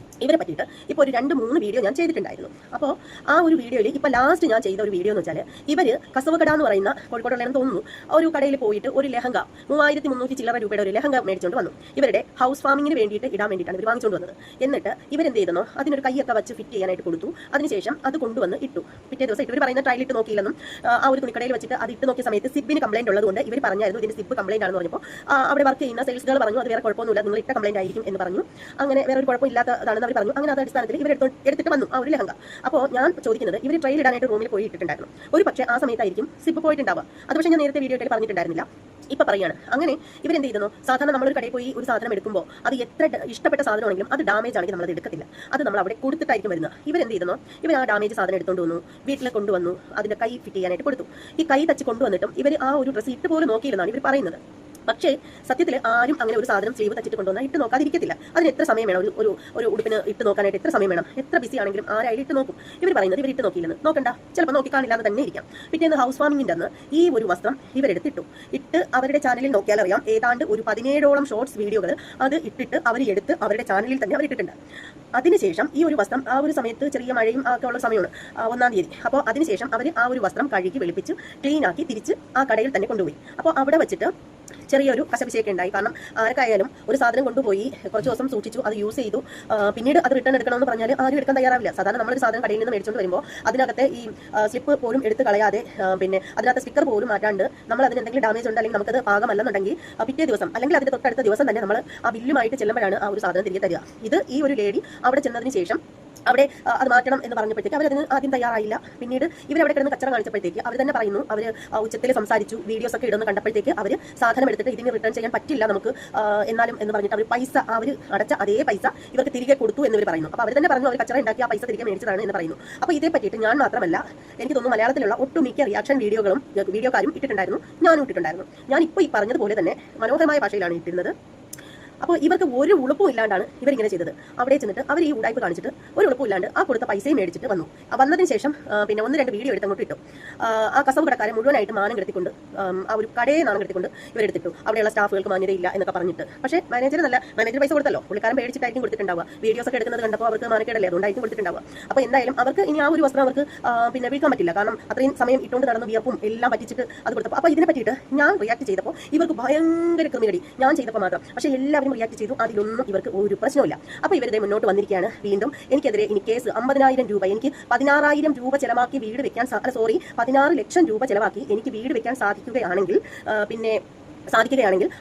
[SPEAKER 1] ഇവരെ പറ്റിയിട്ട് ഇപ്പോൾ ഒരു 2-3 വീഡിയോ ഞാൻ ചെയ്തിട്ടുണ്ടായിരുന്നു. അപ്പോൾ ആ ഒരു വീഡിയോയിൽ ഇപ്പോൾ ലാസ്റ്റ് ഞാൻ ചെയ്ത ഒരു വീഡിയോ എന്ന് വെച്ചാൽ, ഇവർ കസവകട എന്ന് പറയുന്ന കോഴിക്കോടുള്ളതെന്ന് തോന്നുന്നു ഒരു കടയിൽ പോയിട്ട് ഒരു ലെഹങ്ക 3300 ചില്ലറ രൂപയുടെ ഒരു ലെഹങ്ക മേടിച്ചുകൊണ്ട് വന്നു. ഇവരുടെ ഹൗസ് ഫാമിങ്ങിന് വേണ്ടിയിട്ട് ഇടാൻ വേണ്ടിയിട്ടാണ് ഇവർ വാങ്ങിച്ചുകൊണ്ട് വന്നത്. എന്നിട്ട് ഇവരെന്ത് ചെയ്തെന്നോ, അതിനൊരു കൈയൊക്കെ വെച്ച് ഫിറ്റ് ചെയ്യാനായിട്ട് കൊടുത്തു. അതിനുശേഷം അത് കൊണ്ടുവന്ന് ഇട്ടു. പിറ്റേ ദിവസം ഇവർ പറയുന്ന ട്രയൽ ഇട്ട് നോക്കിയില്ലെന്നും ആ ഒരു തുണിക്കടയിൽ വെച്ചിട്ട് അത് ഇട്ട് നോക്കിയ സമയത്ത് സിബിന് കംപ്ലൈന്റ് ഉള്ളതുകൊണ്ട് ഇവർ പറഞ്ഞായിരുന്നു ഇതിന്റെ സിബ് കംപ്ലൈന്റ് ആണെന്ന് പറഞ്ഞപ്പോൾ അവിടെ വർക്ക് ചെയ്യുന്ന സെയിൽസ് ഗേൾ പറഞ്ഞു, അത് വേറെ കുഴപ്പമൊന്നുമില്ല, നിങ്ങൾ ഇട്ട കംപ്ലൈന്റ് ആയിരിക്കും എന്ന് പറഞ്ഞു. അങ്ങനെ വേറെ ഒരു കുഴപ്പമില്ലാത്തതാണെന്ന് അവർ പറഞ്ഞു. അങ്ങനെ അത് അടിസ്ഥാനത്തിൽ ഇവർ എടുത്തിട്ട് വന്നു ആ ഒരു ലെഹങ്ക. അപ്പോൾ ഞാൻ ചോദിക്കുന്നത്, ഇവർ ട്രെയിൽ ഇടാനായിട്ട് റൂമിൽ പോയി ഇട്ടിട്ടുണ്ടായിരുന്നു. ഒരു പക്ഷേ ആ സമയത്തായിരിക്കും സിപ്പ് പോയിട്ടുണ്ടാവുക. അത് പക്ഷേ ഞാൻ നേരത്തെ വീഡിയോ പറഞ്ഞിട്ടുണ്ടായിരുന്നില്ല, ഇപ്പൊ പറയാണ്. അങ്ങനെ ഇവരെന്ത് ചെയ്യുന്നു, സാധാരണ നമ്മളൊരു കടയിൽ പോയി ഒരു സാധനം എടുക്കുമ്പോൾ അത് എത്ര ഇഷ്ടപ്പെട്ട സാധനമാണെങ്കിലും അത് ഡാമേജ് ആണെങ്കിൽ നമ്മളത് എടുക്കത്തില്ല, അത് നമ്മൾ അവിടെ കൊടുത്തിട്ടായിരിക്കും വരുന്നത്. ഇവരെന്ത് ചെയ്യുന്നു, ഇവർ ആ ഡാമേജ് സാധനം എടുത്തുകൊണ്ട് വന്നു, വീട്ടിൽ കൊണ്ടുവന്നു, അതിന്റെ കൈ ഫിറ്റ് ചെയ്യാനായിട്ട് കൊടുത്തു. ഈ കൈ തച്ച് കൊണ്ടുവന്നിട്ടും ഇവർ ആ ഒരു ഡ്രസ്സ് ഇട്ട് പോലും നോക്കിയില്ലെന്നാണ് ഇവർ പറയുന്നത്. പക്ഷേ സത്യത്തിൽ ആരും അങ്ങനെ ഒരു സാധനം സ്ലീവ് തച്ചിട്ട് കൊണ്ടുവന്നാൽ ഇട്ട് നോക്കാതിരിക്കത്തില്ല. അതിന് എത്ര സമയം വേണം, ഒരു ഉടുപ്പിന് ഇട്ട് നോക്കാനായിട്ട് എത്ര സമയം വേണം? എത്ര ബിസി ആണെങ്കിലും ആരായാലും ഇട്ട് നോക്കും. ഇവർ പറയുന്നത് ഇവർ ഇട്ട് നോക്കിയില്ലെന്ന്. നോക്കണ്ട, ചിലപ്പോൾ നോക്കി കാണില്ലാന്ന് തന്നെ ഇരിക്കാം. പിറ്റേന്ന് ഹൗസ് വാമിങ്ങിന്റെ അന്ന് ഈ ഒരു വസ്ത്രം ഇവരെടുത്തിട്ടു. ഇട്ട് അവരുടെ ചാനലിൽ നോക്കിയാൽ അറിയാം, ഏതാണ്ട് ഒരു 17ഓളം ഷോർട്സ് വീഡിയോകൾ അത് ഇട്ടിട്ട് അവർ എടുത്ത് അവരുടെ ചാനലിൽ തന്നെ അവർ ഇട്ടിട്ടുണ്ട്. അതിനുശേഷം ഈ ഒരു വസ്ത്രം ആ ഒരു സമയത്ത് ചെറിയ മഴയും ഒക്കെ ഉള്ള സമയമാണ്, 1-ാം തീയതി. അപ്പോൾ അതിനുശേഷം അവർ ആ ഒരു വസ്ത്രം കഴുകി വെളുപ്പിച്ച് ക്ലീൻ ആക്കി തിരിച്ച് ആ കടയിൽ തന്നെ കൊണ്ടുപോയി. അപ്പോൾ അവിടെ വെച്ചിട്ട് ചെറിയൊരു കശപിശയൊക്കെ ഉണ്ടായി. കാരണം ആർക്കായാലും ഒരു സാധനം കൊണ്ടുപോയി കുറച്ച് ദിവസം സൂക്ഷിച്ചു, അത് യൂസ് ചെയ്തു, പിന്നീട് അത് റിട്ടേൺ എടുക്കണമെന്ന് പറഞ്ഞാൽ ആരും എടുക്കാൻ തയ്യാറാവില്ല. സാധാരണ നമ്മളൊരു സാധനം കടയിൽ നിന്ന് മേടിച്ചുകൊണ്ട് വരുമ്പോൾ അതിനകത്തെ ഈ സ്ലിപ്പ് പോലും എടുത്ത് കളയാതെ, പിന്നെ അതിനകത്ത് സ്റ്റിക്കർ പോലും മാറ്റാണ്ട് നമ്മൾ അതിന് എന്തെങ്കിലും ഡാമേജ് ഉണ്ട് അല്ലെങ്കിൽ നമുക്കത് പാകമല്ലെന്നുണ്ടെങ്കിൽ പിറ്റേ ദിവസം അല്ലെങ്കിൽ അതിന്റെ തൊട്ടടുത്ത ദിവസം തന്നെ നമ്മൾ ആ ബില്ലുമായിട്ട് ചെല്ലുമ്പോഴാണ് ആ ഒരു സാധനം തിരികെ തരിക. ഇത് ഈ ഒരു ലേഡി അവിടെ ചെന്നതിന് ശേഷം അവിടെ അത് മാറ്റണം എന്ന് പറഞ്ഞപ്പോഴത്തേക്ക് അവരതിന് ആദ്യം തയ്യാറായില്ല. പിന്നീട് ഇവരവിടെ കിടന്ന് കച്ചറ കാണിച്ചപ്പോഴത്തേക്ക് അവർ തന്നെ പറയുന്നു, അവർ ഉച്ചത്തിൽ സംസാരിച്ചു, വീഡിയോസ് ഒക്കെ ഇടുന്ന കണ്ടപ്പോഴത്തേക്ക് അവർ സാധനം എടുത്തിട്ട് ഇതിന് റിട്ടേൺ ചെയ്യാൻ പറ്റില്ല നമുക്ക് എന്നാലും എന്ന് പറഞ്ഞിട്ട് അവർ പൈസ, അവർ അടച്ച അതേ പൈസ ഇവർക്ക് തിരികെ കൊടുത്തു എന്നിവർ പറയുന്നു. അപ്പോൾ അവർ തന്നെ പറഞ്ഞു അവർ കച്ചറ ഉണ്ടാക്കി ആ പൈസ തിരികെ മേടിച്ചതാണ് എന്ന് പറയുന്നു. അപ്പോൾ ഇതേ പറ്റിയിട്ട് ഞാൻ മാത്രമല്ല, എനിക്ക് തോന്നുന്നു മലയാളത്തിലുള്ള ഒട്ടുമിക്ക റിയാക്ഷൻ വീഡിയോക്കാരും ഇട്ടിട്ടുണ്ടായിരുന്നു, ഞാനും ഇട്ടിട്ടുണ്ടായിരുന്നു. ഞാൻ ഇപ്പോൾ ഈ പറഞ്ഞതുപോലെ തന്നെ മനോഹരമായ ഭാഷയിലാണ് ഇട്ടിരുന്നത്. അപ്പോൾ ഇവർക്ക് ഒരു ഉളുപ്പും ഇല്ലാണ്ടാണ് ഇവരിങ്ങനെ ചെയ്തത്. അവിടെ ചെന്നിട്ട് അവർ ഈ ഉടായ്പ കാണിച്ചിട്ട് ഒരു ഉളുപ്പും ഇല്ലാണ്ട് ആ കൊടുത്ത പൈസയും മേടിച്ചിട്ട് വന്നു. വന്നതിന് ശേഷം പിന്നെ 1-2 വീഡിയോ എടുത്തങ്ങോട്ട് ഇട്ടു. ആ കസവ് കടക്കാരെ മുഴുവനായിട്ട് മാനം കെടുത്തിക്കൊണ്ട്, ആ ഒരു കടയെ നാണം കെടുത്തിക്കൊണ്ട് ഇവരെടുത്തിട്ടു. അവിടെയുള്ള സ്റ്റാഫുകൾക്ക് മാന്യതയില്ല എന്നൊക്കെ പറഞ്ഞിട്ട്. പക്ഷേ മാനേജർ പൈസ കൊടുത്തല്ലോ, പുള്ളിക്കാരൻ പേടിച്ചിട്ടായിരിക്കും കൊടുത്തിട്ടുണ്ടാവുക. വീഡിയോസ് ഒക്കെ എടുക്കുന്നത് കണ്ടപ്പോൾ അവർക്ക് മാനക്കേടല്ലേ, അതുകൊണ്ടായിരിക്കും കൊടുത്തിട്ടുണ്ടാവുക. അപ്പോൾ എന്തായാലും അവർക്ക് ഇനി ആ ഒരു വസ്ത്രം അവർക്ക് പിന്നെ വിൽക്കാൻ പറ്റില്ല. കാരണം അത്രയും സമയം ഇട്ടുകൊണ്ട് നടന്ന് വിയർപ്പും എല്ലാം പറ്റിച്ചിട്ട് അത് കൊടുത്തപ്പോൾ. അപ്പോൾ ഇതിനെ പറ്റിയിട്ട് ഞാൻ റിയാക്ട് ചെയ്തപ്പോൾ ഇവർക്ക് ഭയങ്കര ക്രിമിനടി, ഞാൻ ചെയ്തപ്പോൾ മാത്രം. പക്ഷേ എല്ലാവരും റിയാക്ട് ചെയ്തു, അതിലൊന്നും ഇവർക്ക് ഒരു പ്രശ്നമില്ല. അപ്പോൾ ഇവരുടെ മുന്നോട്ട് വന്നിരിക്കുകയാണ് വീണ്ടും. എനിക്കെതിരെ ഇനി കേസ് 50,000 രൂപ, എനിക്ക് 16,000 രൂപ ചെലവാക്കി വീട് വെക്കാൻ 16 ലക്ഷം രൂപ ചെലവാക്കി എനിക്ക് വീട് വെക്കാൻ സാധിക്കുകയാണെങ്കിൽ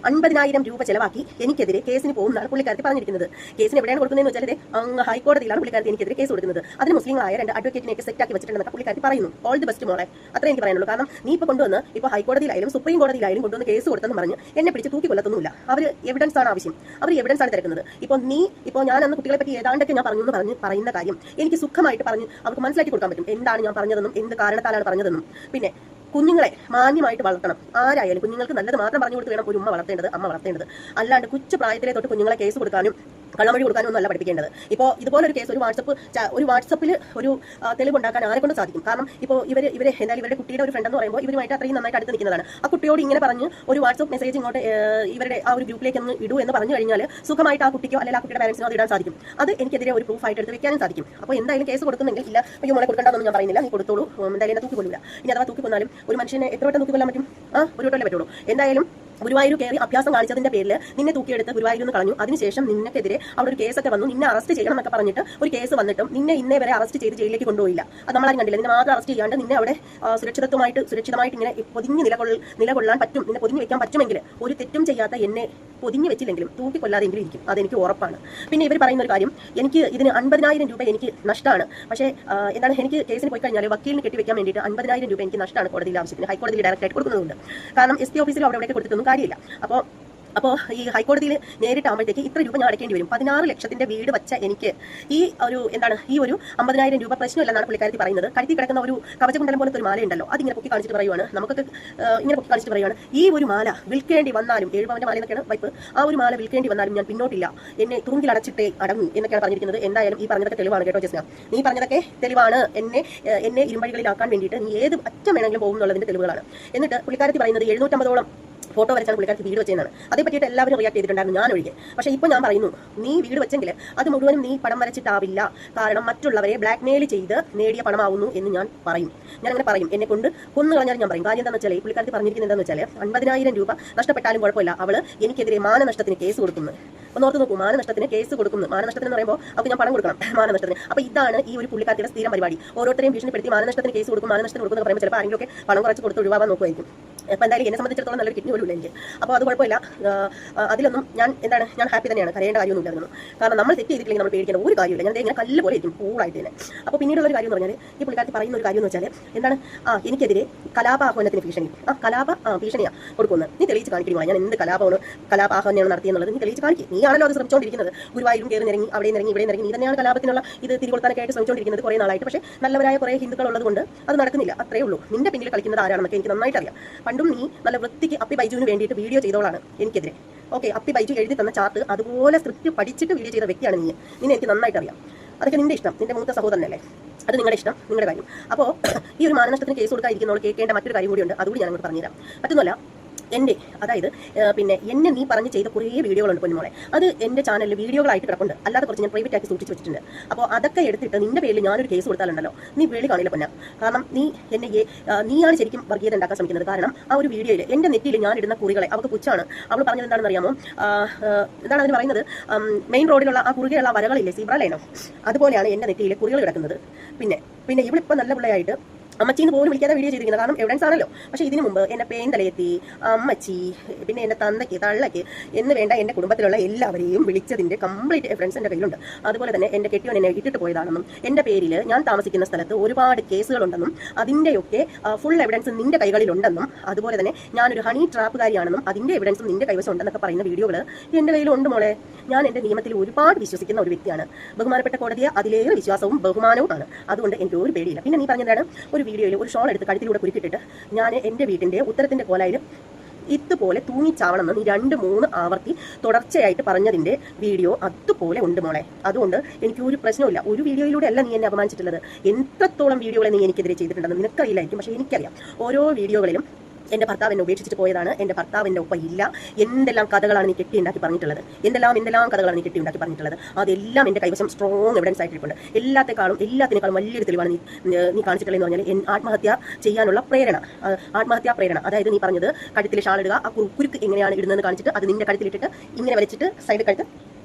[SPEAKER 1] 50,000 രൂപ ചെലവാക്കി എനിക്കെതിരെ കേസിന് പോകുന്നതാണ് പുള്ളിക്കാരത്തി പറഞ്ഞിരിക്കുന്നത്. കേസിന് എവിടെയാണ് കൊടുക്കുന്നതെന്ന് വെച്ചാൽ അങ്ങ് ഹൈക്കോടതിയിലാണ് പുള്ളിക്കാരത്തി എനിക്കെതിരെ കേസ് കൊടുക്കുന്നത്. അതിന് മുസ്ലിങ്ങളായ 2 അഡ്വക്കേറ്റിനെയൊക്കെ സെറ്റാക്കി വെച്ചിട്ടുണ്ടെന്ന് പുള്ളിക്കാരത്തി പറയുന്നു. ഓൾ ദി ബെസ്റ്റ് മോളെ, അത്രേ എനിക്ക് പറയാനുള്ളൂ. കാരണം നീ ഇപ്പോൾ കൊണ്ടുവന്ന് ഇപ്പോൾ ഹൈക്കോടതിയിലായാലും സുപ്രീം കോടതിയിലായാലും കൊണ്ടുവന്ന് കേസ് കൊടുത്തെന്ന് പറഞ്ഞ് എന്നെ പിടിച്ച് തൂക്കി കൊല്ലത്തൊന്നുമില്ല. അവർ എവിഡൻസ് ആണ് ആവശ്യം, അവർ എവിഡൻസ് ആണ് തിരക്കുന്നത്. ഇപ്പോൾ ഞാൻ അന്ന് കുട്ടികളെ പറ്റി ഏതാണ്ടൊക്കെ ഞാൻ പറയുന്ന കാര്യം എനിക്ക് സുഖമായിട്ട് പറഞ്ഞ് അവർക്ക് മനസ്സിലാക്കി കൊടുക്കാൻ പറ്റും, എന്താണ് ഞാൻ പറഞ്ഞതെന്നും എന്ത് കാരണത്താലാണ് പറഞ്ഞതെന്നും. പിന്നെ കുഞ്ഞുങ്ങളെ മാന്യമായിട്ട് വളർത്തണം. ആരായാലും കുഞ്ഞുങ്ങൾക്ക് നല്ലത് മാത്രം പറഞ്ഞു കൊടുത്ത് വേണം ഒരു അമ്മ വളർത്തേണ്ടത്. അല്ലാണ്ട് കൊച്ചു പ്രായത്തിലെ തൊട്ട് കുഞ്ഞുങ്ങളെ കേസ് കൊടുക്കാനും കള്ളമൊഴി കൊടുക്കാനും ഒന്നും അല്ല പഠിപ്പിക്കേണ്ടത്. ഇപ്പോൾ ഇതുപോലൊരു കേസ് ഒരു വാട്സപ്പിൽ ഒരു തെളിവുണ്ടാക്കാൻ ആരെ കൊണ്ട് സാധിക്കും? കാരണം ഇപ്പോൾ ഇവരെ എന്തായാലും ഇവരുടെ കുട്ടിയുടെ ഒരു ഫ്രണ്ട് എന്ന് പറയുമ്പോൾ ഇവരുമായിട്ട് അത്രയും നന്നായിട്ട് അടുത്ത് നിൽക്കുന്നതാണ്. ആ കുട്ടിയോട് ഇങ്ങനെ പറഞ്ഞ് ഒരു വാട്സപ്പ് മെസ്സേജ് ഇങ്ങോട്ട് ഇവരുടെ ആ ഒരു ഗ്രൂപ്പിലേക്ക് ഒന്ന് ഇടൂ എന്ന് പറഞ്ഞു കഴിഞ്ഞാൽ സുഖമായിട്ട് ആ കുട്ടിക്കോ അല്ലെങ്കിൽ ആ കുട്ടിയുടെ പാരൻസിനോ അത് ഇടാൻ സാധിക്കും. അത് എനിക്കെതിരെ ഒരു പ്രൂഫായിട്ട് എടുത്ത് വെക്കാനും സാധിക്കും. അപ്പോൾ എന്തായാലും കേസ് കൊടുക്കുന്നെങ്കിൽ ഇല്ല അയ്യോ മോളെ കൊടുക്കണ്ടെന്നൊന്നും ഞാൻ പറയുന്നില്ല, നീ കൊടുത്തോളൂ, എന്തായാലും തൂക്കി കൊള്ളില്ല. ഇനി അഥവാ തൂക്കി കൊന്നാലും ഒരു മനുഷ്യനെ എത്ര വട്ടം തൂക്കി കൊല്ലാൻ പറ്റും? ഒരു വട്ടമല്ലേ പറ്റുള്ളൂ. എന്തായാലും ഗുരുവായൂർ കയറി അഭ്യാസം കാണിച്ചതിന്റെ പേരിൽ നിന്നെ തൂക്കിയെടുത്ത് ഗുരുവായൂരിൽ നിന്ന് കളഞ്ഞു. അതിനുശേഷം നിനക്കെതിരെ അവിടെ ഒരു കേസൊക്കെ വന്നു, നിന്നെ അറസ്റ്റ് ചെയ്യണം എന്നൊക്കെ പറഞ്ഞിട്ട് ഒരു കേസ് വന്നിട്ടും നിന്നെ ഇന്നേ വരെ അറസ്റ്റ് ചെയ്ത് ജയിലിലേക്ക് കൊണ്ടുപോയില്ല. അത് നമ്മളാരും കണ്ടില്ല. നിന്നെ മാത്രം അറസ്റ്റ് ചെയ്യാണ്ട് നിന്നെ അവിടെ സുരക്ഷിതമായിട്ട് ഇങ്ങനെ പൊതിഞ്ഞ് നിലകൊള്ളാൻ പറ്റും, നിന്നെ പൊതിഞ്ഞ് വെക്കാൻ പറ്റുമെങ്കിൽ ഒരു തെറ്റും ചെയ്യാത്ത എന്നെ പൊതിഞ്ഞ് വെച്ചില്ലെങ്കിലും തൂക്കി കൊല്ലാതെങ്കിലും ഇരിക്കും, അതെനിക്ക് ഉറപ്പാണ്. പിന്നെ ഇവർ പറയുന്ന ഒരു കാര്യം, എനിക്ക് ഇതിന് 50,000 രൂപ എനിക്ക് നഷ്ടമാണ്. പക്ഷേ എന്താണ്, എനിക്ക് കേസിന് പോയി കഴിഞ്ഞാൽ വക്കീലിന് കെട്ടിവെക്കാൻ വേണ്ടിയിട്ട് 50,000 രൂപ എനിക്ക് നഷ്ടമാണ് കോടതിയിൽ ആവശ്യത്തിന്. ഹൈക്കോടതിയിൽ ഡയറക്റ്റായിട്ട് കൊടുക്കുന്നതുകൊണ്ട്. കാരണം ST ഓഫീസിൽ അവിടെ കൊടുത്തിട്ടൊന്നും കാര്യമില്ല. അപ്പോൾ ഈ ഹൈക്കോടതിയിൽ നേരിട്ടാകുമ്പോഴത്തേക്ക് ഇത്ര രൂപ ഞാൻ അടയ്ക്കേണ്ടി വരും. 16 ലക്ഷത്തിന്റെ വീട് വെച്ച എനിക്ക് ഈ ഒരു 50,000 രൂപ പ്രശ്നമില്ലെന്നാണ് പുള്ളിക്കാരത്തി പറയുന്നത്. കഴുത്തി കിടക്കുന്ന ഒരു കവചകുണ്ടലം പോലത്തെ ഒരു മാല ഉണ്ടല്ലോ, അതിങ്ങനെ പൊക്കി കാണിച്ചിട്ട് പറയുവാണ്, നമുക്കൊക്കെ ഇങ്ങനെ പൊക്കി കാണിച്ചിട്ട് പറയുവാണ്, ഈ ഒരു മാല വിൽക്കേണ്ടി വന്നാലും 7 പവന്റെ മാല എന്നൊക്കെയാണ് വൈപ്പ്, ആ ഒരു മാല വിൽക്കേണ്ടി വന്നാലും ഞാൻ പിന്നോട്ടില്ല, എന്നെ തൂങ്കിൽ അടച്ചിട്ടേ അടങ്ങും എന്നൊക്കെയാണ് പറഞ്ഞിരിക്കുന്നത്. എന്തായാലും ഈ പറഞ്ഞതൊക്കെ തെളിവാണ് കേട്ടോ ജസ്ന, നീ പറഞ്ഞതൊക്കെ തെളിവാണ്. എന്നെ ഇരുമ്പഴികളിലാക്കാൻ വേണ്ടിയിട്ട് നീ ഏത് അറ്റം വേണമെങ്കിലും പോകും എന്നുള്ളതിന്റെ തെളിവുകളാണ്. എന്നിട്ട് പുള്ളിക്കാരത്തി പറയുന്നത് 750ഓളം ഫോട്ടോ വരച്ചാണ് പുള്ളിക്കാർക്ക് വീട് വെച്ചതെന്നാണ്. അതേ പറ്റിയിട്ട് എല്ലാവരും റിയാക്ട് ചെയ്തിട്ടുണ്ടായിരുന്നു, ഞാൻ ഒഴികെ. പക്ഷേ ഇപ്പോൾ ഞാൻ പറയുന്നു, നീ വീട് വെച്ചെങ്കിൽ അത് മുഴുവനും നീ പടം വരച്ചിട്ടാവില്ല. കാരണം മറ്റുള്ളവരെ ബ്ലാക്ക്മെയിൽ ചെയ്ത് നേടിയ പണമാവുന്നു എന്ന് ഞാൻ പറയും. ഞാൻ അങ്ങനെ പറയും, എന്നെ കൊണ്ട് കൊന്നു കളഞ്ഞാൽ ഞാൻ പറയും. കാര്യം എന്താണെന്ന് വെച്ചാൽ ഈ പുള്ളിക്കാരത്തി പറഞ്ഞിരിക്കുന്നത് എന്താണെന്ന് വെച്ചാൽ 50,000 രൂപ നഷ്ടപ്പെട്ടാലും കുഴപ്പമില്ല, അവള് എനിക്കെതിരെ മാനനഷ്ടത്തിന് കേസ് കൊടുക്കുന്നു. ഒന്ന് ഓർത്ത് നോക്കൂ, മാനനഷ്ടത്തിന് കേസ് കൊടുക്കുന്നു. മാനനഷ്ടത്തിന് എന്ന് പറയുമ്പോൾ അവർക്ക് ഞാൻ പണം കൊടുക്കണം, മാനനഷ്ടത്തിന്. അപ്പോൾ ഇതാണ് ഈ ഒരു പുള്ളിക്കാരത്തിയുടെ സ്ഥിരം പരിപാടി. ഓരോരുത്തരെയും ഭീഷണിപ്പെടുത്തി മാനനഷ്ടത്തിന് കേസ് കൊടുക്കും, മാനനഷ്ടത്തിന് കൊടുക്കുന്ന പറയുമ്പോൾ ചിലപ്പോൾ ആരെങ്കിലും ഒക്കെ പണം കുറച്ച് കൊടുത്ത് ഒഴിവാക്കാൻ നോക്കുമായിരിക്കും. അപ്പോൾ എന്തായാലും എന്നെ സംബന്ധിച്ചിടത്തോളം നല്ലൊരു കിഡ്നി പോലും ഇല്ല എനിക്ക്. അപ്പോൾ അത് കുഴപ്പമില്ല. അതിലൊന്നും ഞാൻ ഹാപ്പി തന്നെയാണ്, കരയേണ്ട കാര്യമൊന്നും ഇല്ലായിരുന്നു. കാരണം നമ്മൾ തെറ്റ് ചെയ്തിട്ടില്ലെങ്കിൽ നമ്മൾ പേടിക്കേണ്ട ഒരു കാര്യമില്ല. ഞാൻ ഇങ്ങനെ കല്ല് പോലെ ഇരിക്കും കൂളായിട്ട് തന്നെ. അപ്പോൾ പിന്നീടുള്ള ഒരു കാര്യം എന്ന് പറഞ്ഞാൽ ഈ പുള്ളിക്കാരത്തി പറയുന്ന ഒരു കാര്യം എന്ന് വെച്ചാൽ എന്താണ്, എനിക്കെതിരെ കലാപാഹ്വാനത്തിന് ഭീഷണി, ഭീഷണിയാണ് കൊടുക്കുന്നത്. നീ തെളിയിച്ച് കാണിക്കണം, ഞാൻ എന്ത് കലാപാഹ്വാനമാണ് നടത്തിയെന്നുള്ളത് നീ തെളിയിച്ച് കാണിക്കും. നീയാണല്ലോ അത് ശ്രമിച്ചുകൊണ്ടിരിക്കുന്നത്. ഗുരുവായൂരും കയറി ഇറങ്ങി, അവിടെ ഇറങ്ങി, ഇവിടെ ഇറങ്ങി, നീ തന്നെയാണ് കലാപത്തിനുള്ള ഇത് തിരികൊളുത്താനൊക്കെ ആയിട്ട് ശ്രമിച്ചുകൊണ്ടിരിക്കുന്നത് കുറേ നാളായിട്ട്. പക്ഷേ നല്ലവരായ കുറേ ഹിന്ദുക്കൾ ഉള്ളതുകൊണ്ട് അത് നടക്കുന്നില്ല, അത്രേ ഉള്ളൂ. നിന്റെ പിന്നിൽ കളിക്കുന്നത് ആരാണെന്നൊക്കെ എനിക്ക് നന്നായിട്ട് അറിയാം. പണ്ടും നീ നല്ല വൃത്തിക്ക് അപ്പി ബൈജുവിന് വേണ്ടിയിട്ട് വീഡിയോ ചെയ്തോളാണ് എനിക്കെതിരെ. ഓക്കെ, അപ്പി ബൈജു എഴുതി തന്ന ചാർട്ട് അതുപോലെ സ്ക്രിപ്റ്റ് പഠിച്ചിട്ട് വീഡിയോ ചെയ്ത വ്യക്തിയാണ് നീ. നിന്നെ എനിക്ക് നന്നായിട്ട് അറിയാം. അതൊക്കെ നിന്റെ ഇഷ്ടം, നിന്റെ മൂത്ത സഹോദരനല്ലേ, അത് നിങ്ങളുടെ ഇഷ്ടം, നിങ്ങളുടെ കാര്യം. അപ്പോൾ ഈ ഒരു മാനനഷ്ടത്തിന് കേസ് കൊടുക്കാതിരിക്കുന്നവൾ കേൾക്കേണ്ട മറ്റൊരു കാര്യം കൂടിയുണ്ട്. അതുകൂടി ഞാൻ അങ്ങോട്ട് പറഞ്ഞുതരാം. മറ്റൊന്നുമല്ല, അതായത് പിന്നെ എന്നെ നീ പറഞ്ഞ് ചെയ്ത കുറേ വീഡിയോകളുണ്ട് പൊന്നുമോളെ. അത് എൻ്റെ ചാനലിൽ വീഡിയോകളായിട്ട് കിടപ്പുണ്ട്, അല്ലാതെ കുറച്ച് ഞാൻ പ്രൈവറ്റ് ആക്കി സൂക്ഷിച്ച് വെച്ചിട്ടുണ്ട്. അപ്പോൾ അതൊക്കെ എടുത്തിട്ട് നിന്റെ പേരിൽ ഞാനൊരു കേസ് കൊടുത്താലുണ്ടല്ലോ, നീ വെളി കാണില്ല പൊന്ന. കാരണം നീയാണ് ശരിക്കും വർഗീയത ഉണ്ടാക്കാൻ ശ്രമിക്കുന്നത്. കാരണം ആ ഒരു വീഡിയോയിൽ എൻ്റെ നെറ്റിയിൽ ഞാൻ ഇടുന്ന കുറികളെ അവൾക്ക് പുച്ഛാണ്. അവൾ പറഞ്ഞത് എന്താണെന്ന് അറിയാമോ? എന്താണ് അതിന് പറയുന്നത്? മെയിൻ റോഡിലുള്ള ആ കുറുകയുള്ള വരകളില്ലേ, സീബ്ര ലൈനോ, അതുപോലെയാണ് എൻ്റെ നെറ്റിയിൽ കുറികൾ കിടക്കുന്നത്. പിന്നെ ഇവളിപ്പോൾ നല്ല പിള്ളയായിട്ട് അമ്മച്ചിന്ന് പോലും വിളിക്കാതെ വീഡിയോ ചെയ്തിരിക്കുന്നത്, കാരണം എവിഡൻസ് ആണല്ലോ. പക്ഷേ ഇതിനു മുമ്പ് എന്നെ പേന്തലയെത്തി, അമ്മച്ചി, പിന്നെ എൻ്റെ തന്തയ്ക്ക്, തള്ളയ്ക്ക് എന്ന് വേണ്ട എൻ്റെ കുടുംബത്തിലുള്ള എല്ലാവരെയും വിളിച്ചതിൻ്റെ കംപ്ലീറ്റ് എവിഡൻസ് എൻ്റെ കയ്യിലുണ്ട്. അതുപോലെ തന്നെ എൻ്റെ കെട്ടിയോൻ എന്നെ ഇട്ടിട്ട് പോയതാണെന്നും എൻ്റെ പേരിൽ ഞാൻ താമസിക്കുന്ന സ്ഥലത്ത് ഒരുപാട് കേസുകളുണ്ടെന്നും അതിൻ്റെയൊക്കെ ഫുൾ എവിഡൻസ് നിൻ്റെ കൈകളിലുണ്ടെന്നും അതുപോലെ തന്നെ ഞാനൊരു ഹണി ട്രാപ്പുകാരിയാണെന്നും അതിൻ്റെ എവിഡൻസും നിൻ്റെ കൈവശം ഉണ്ടെന്നൊക്കെ പറയുന്ന വീഡിയോകൾ എൻ്റെ കയ്യിലുണ്ട് മോളെ. ഞാൻ എൻ്റെ നിയമത്തിൽ ഒരുപാട് വിശ്വസിക്കുന്ന ഒരു വ്യക്തിയാണ്. ബഹുമാനപ്പെട്ട കോടതിയെ അതിലേറെ വിശ്വാസവും ബഹുമാനവുമാണ്. അതുകൊണ്ട് എനിക്ക് ഒരു പേടിയില്ല. പിന്നെ നീ പറഞ്ഞതാണ് ഒരു വീഡിയോയിൽ ഒരു ഷോൾ എടുത്ത് കഴുത്തിലൂടെ കുരുക്കിട്ടിട്ട് ഞാൻ എൻ്റെ വീട്ടിൻ്റെ ഉത്തരത്തിൻ്റെ കോലായിൽ ഇതുപോലെ തൂങ്ങിച്ചാവണമെന്ന് നീ 2-3 ആവർത്തി തുടർച്ചയായിട്ട് പറഞ്ഞതിൻ്റെ വീഡിയോ അതുപോലെ ഉണ്ട് മോളെ. അതുകൊണ്ട് എനിക്ക് ഒരു പ്രശ്നമില്ല. ഒരു വീഡിയോയിലൂടെ അല്ല നീ എന്നെ അപമാനിച്ചിട്ടുള്ളത്. എത്രത്തോളം വീഡിയോകളെ നീ എനിക്കെതിരെ ചെയ്തിട്ടുണ്ടെന്ന് നിനക്കറിയില്ലായിരിക്കും, പക്ഷേ എനിക്കറിയാം. ഓരോ വീഡിയോകളിലും എൻ്റെ ഭർത്താവ് എന്നെ ഉപേക്ഷിച്ചിട്ട് പോയതാണ്, എൻ്റെ ഭർത്താവിൻ്റെ ഒപ്പം ഇല്ല, എന്തെല്ലാം കഥകളാണ് നീ കെട്ടിയുണ്ടാക്കി പറഞ്ഞിട്ടുള്ളത്, എന്തെല്ലാം കഥകളാണ് നീ കെട്ടിയുണ്ടാക്കി പറഞ്ഞിട്ടുള്ളത്, അതെല്ലാം എൻ്റെ കൈവശം സ്ട്രോങ് എവിഡൻസ് ആയിട്ടുണ്ട്. എല്ലാത്തിനേക്കാളും വലിയൊരു തെളിവാണ് നീ കാണിച്ചിട്ടുള്ളതെന്ന് പറഞ്ഞാൽ ആത്മഹത്യ ചെയ്യാനുള്ള ആത്മഹത്യാ പ്രേരണ. അതായത് നീ പറഞ്ഞത് കഴുത്തിൽ ഷാളിടുക, ആ കുരുക്ക് എങ്ങനെയാണ് ഇടുന്നതെന്ന് കാണിച്ചിട്ട് അത് നിന്റെ കഴുത്തിലിട്ടിട്ട് ഇങ്ങനെ വലിച്ചിട്ട് സൈഡ് കഴുത്ത്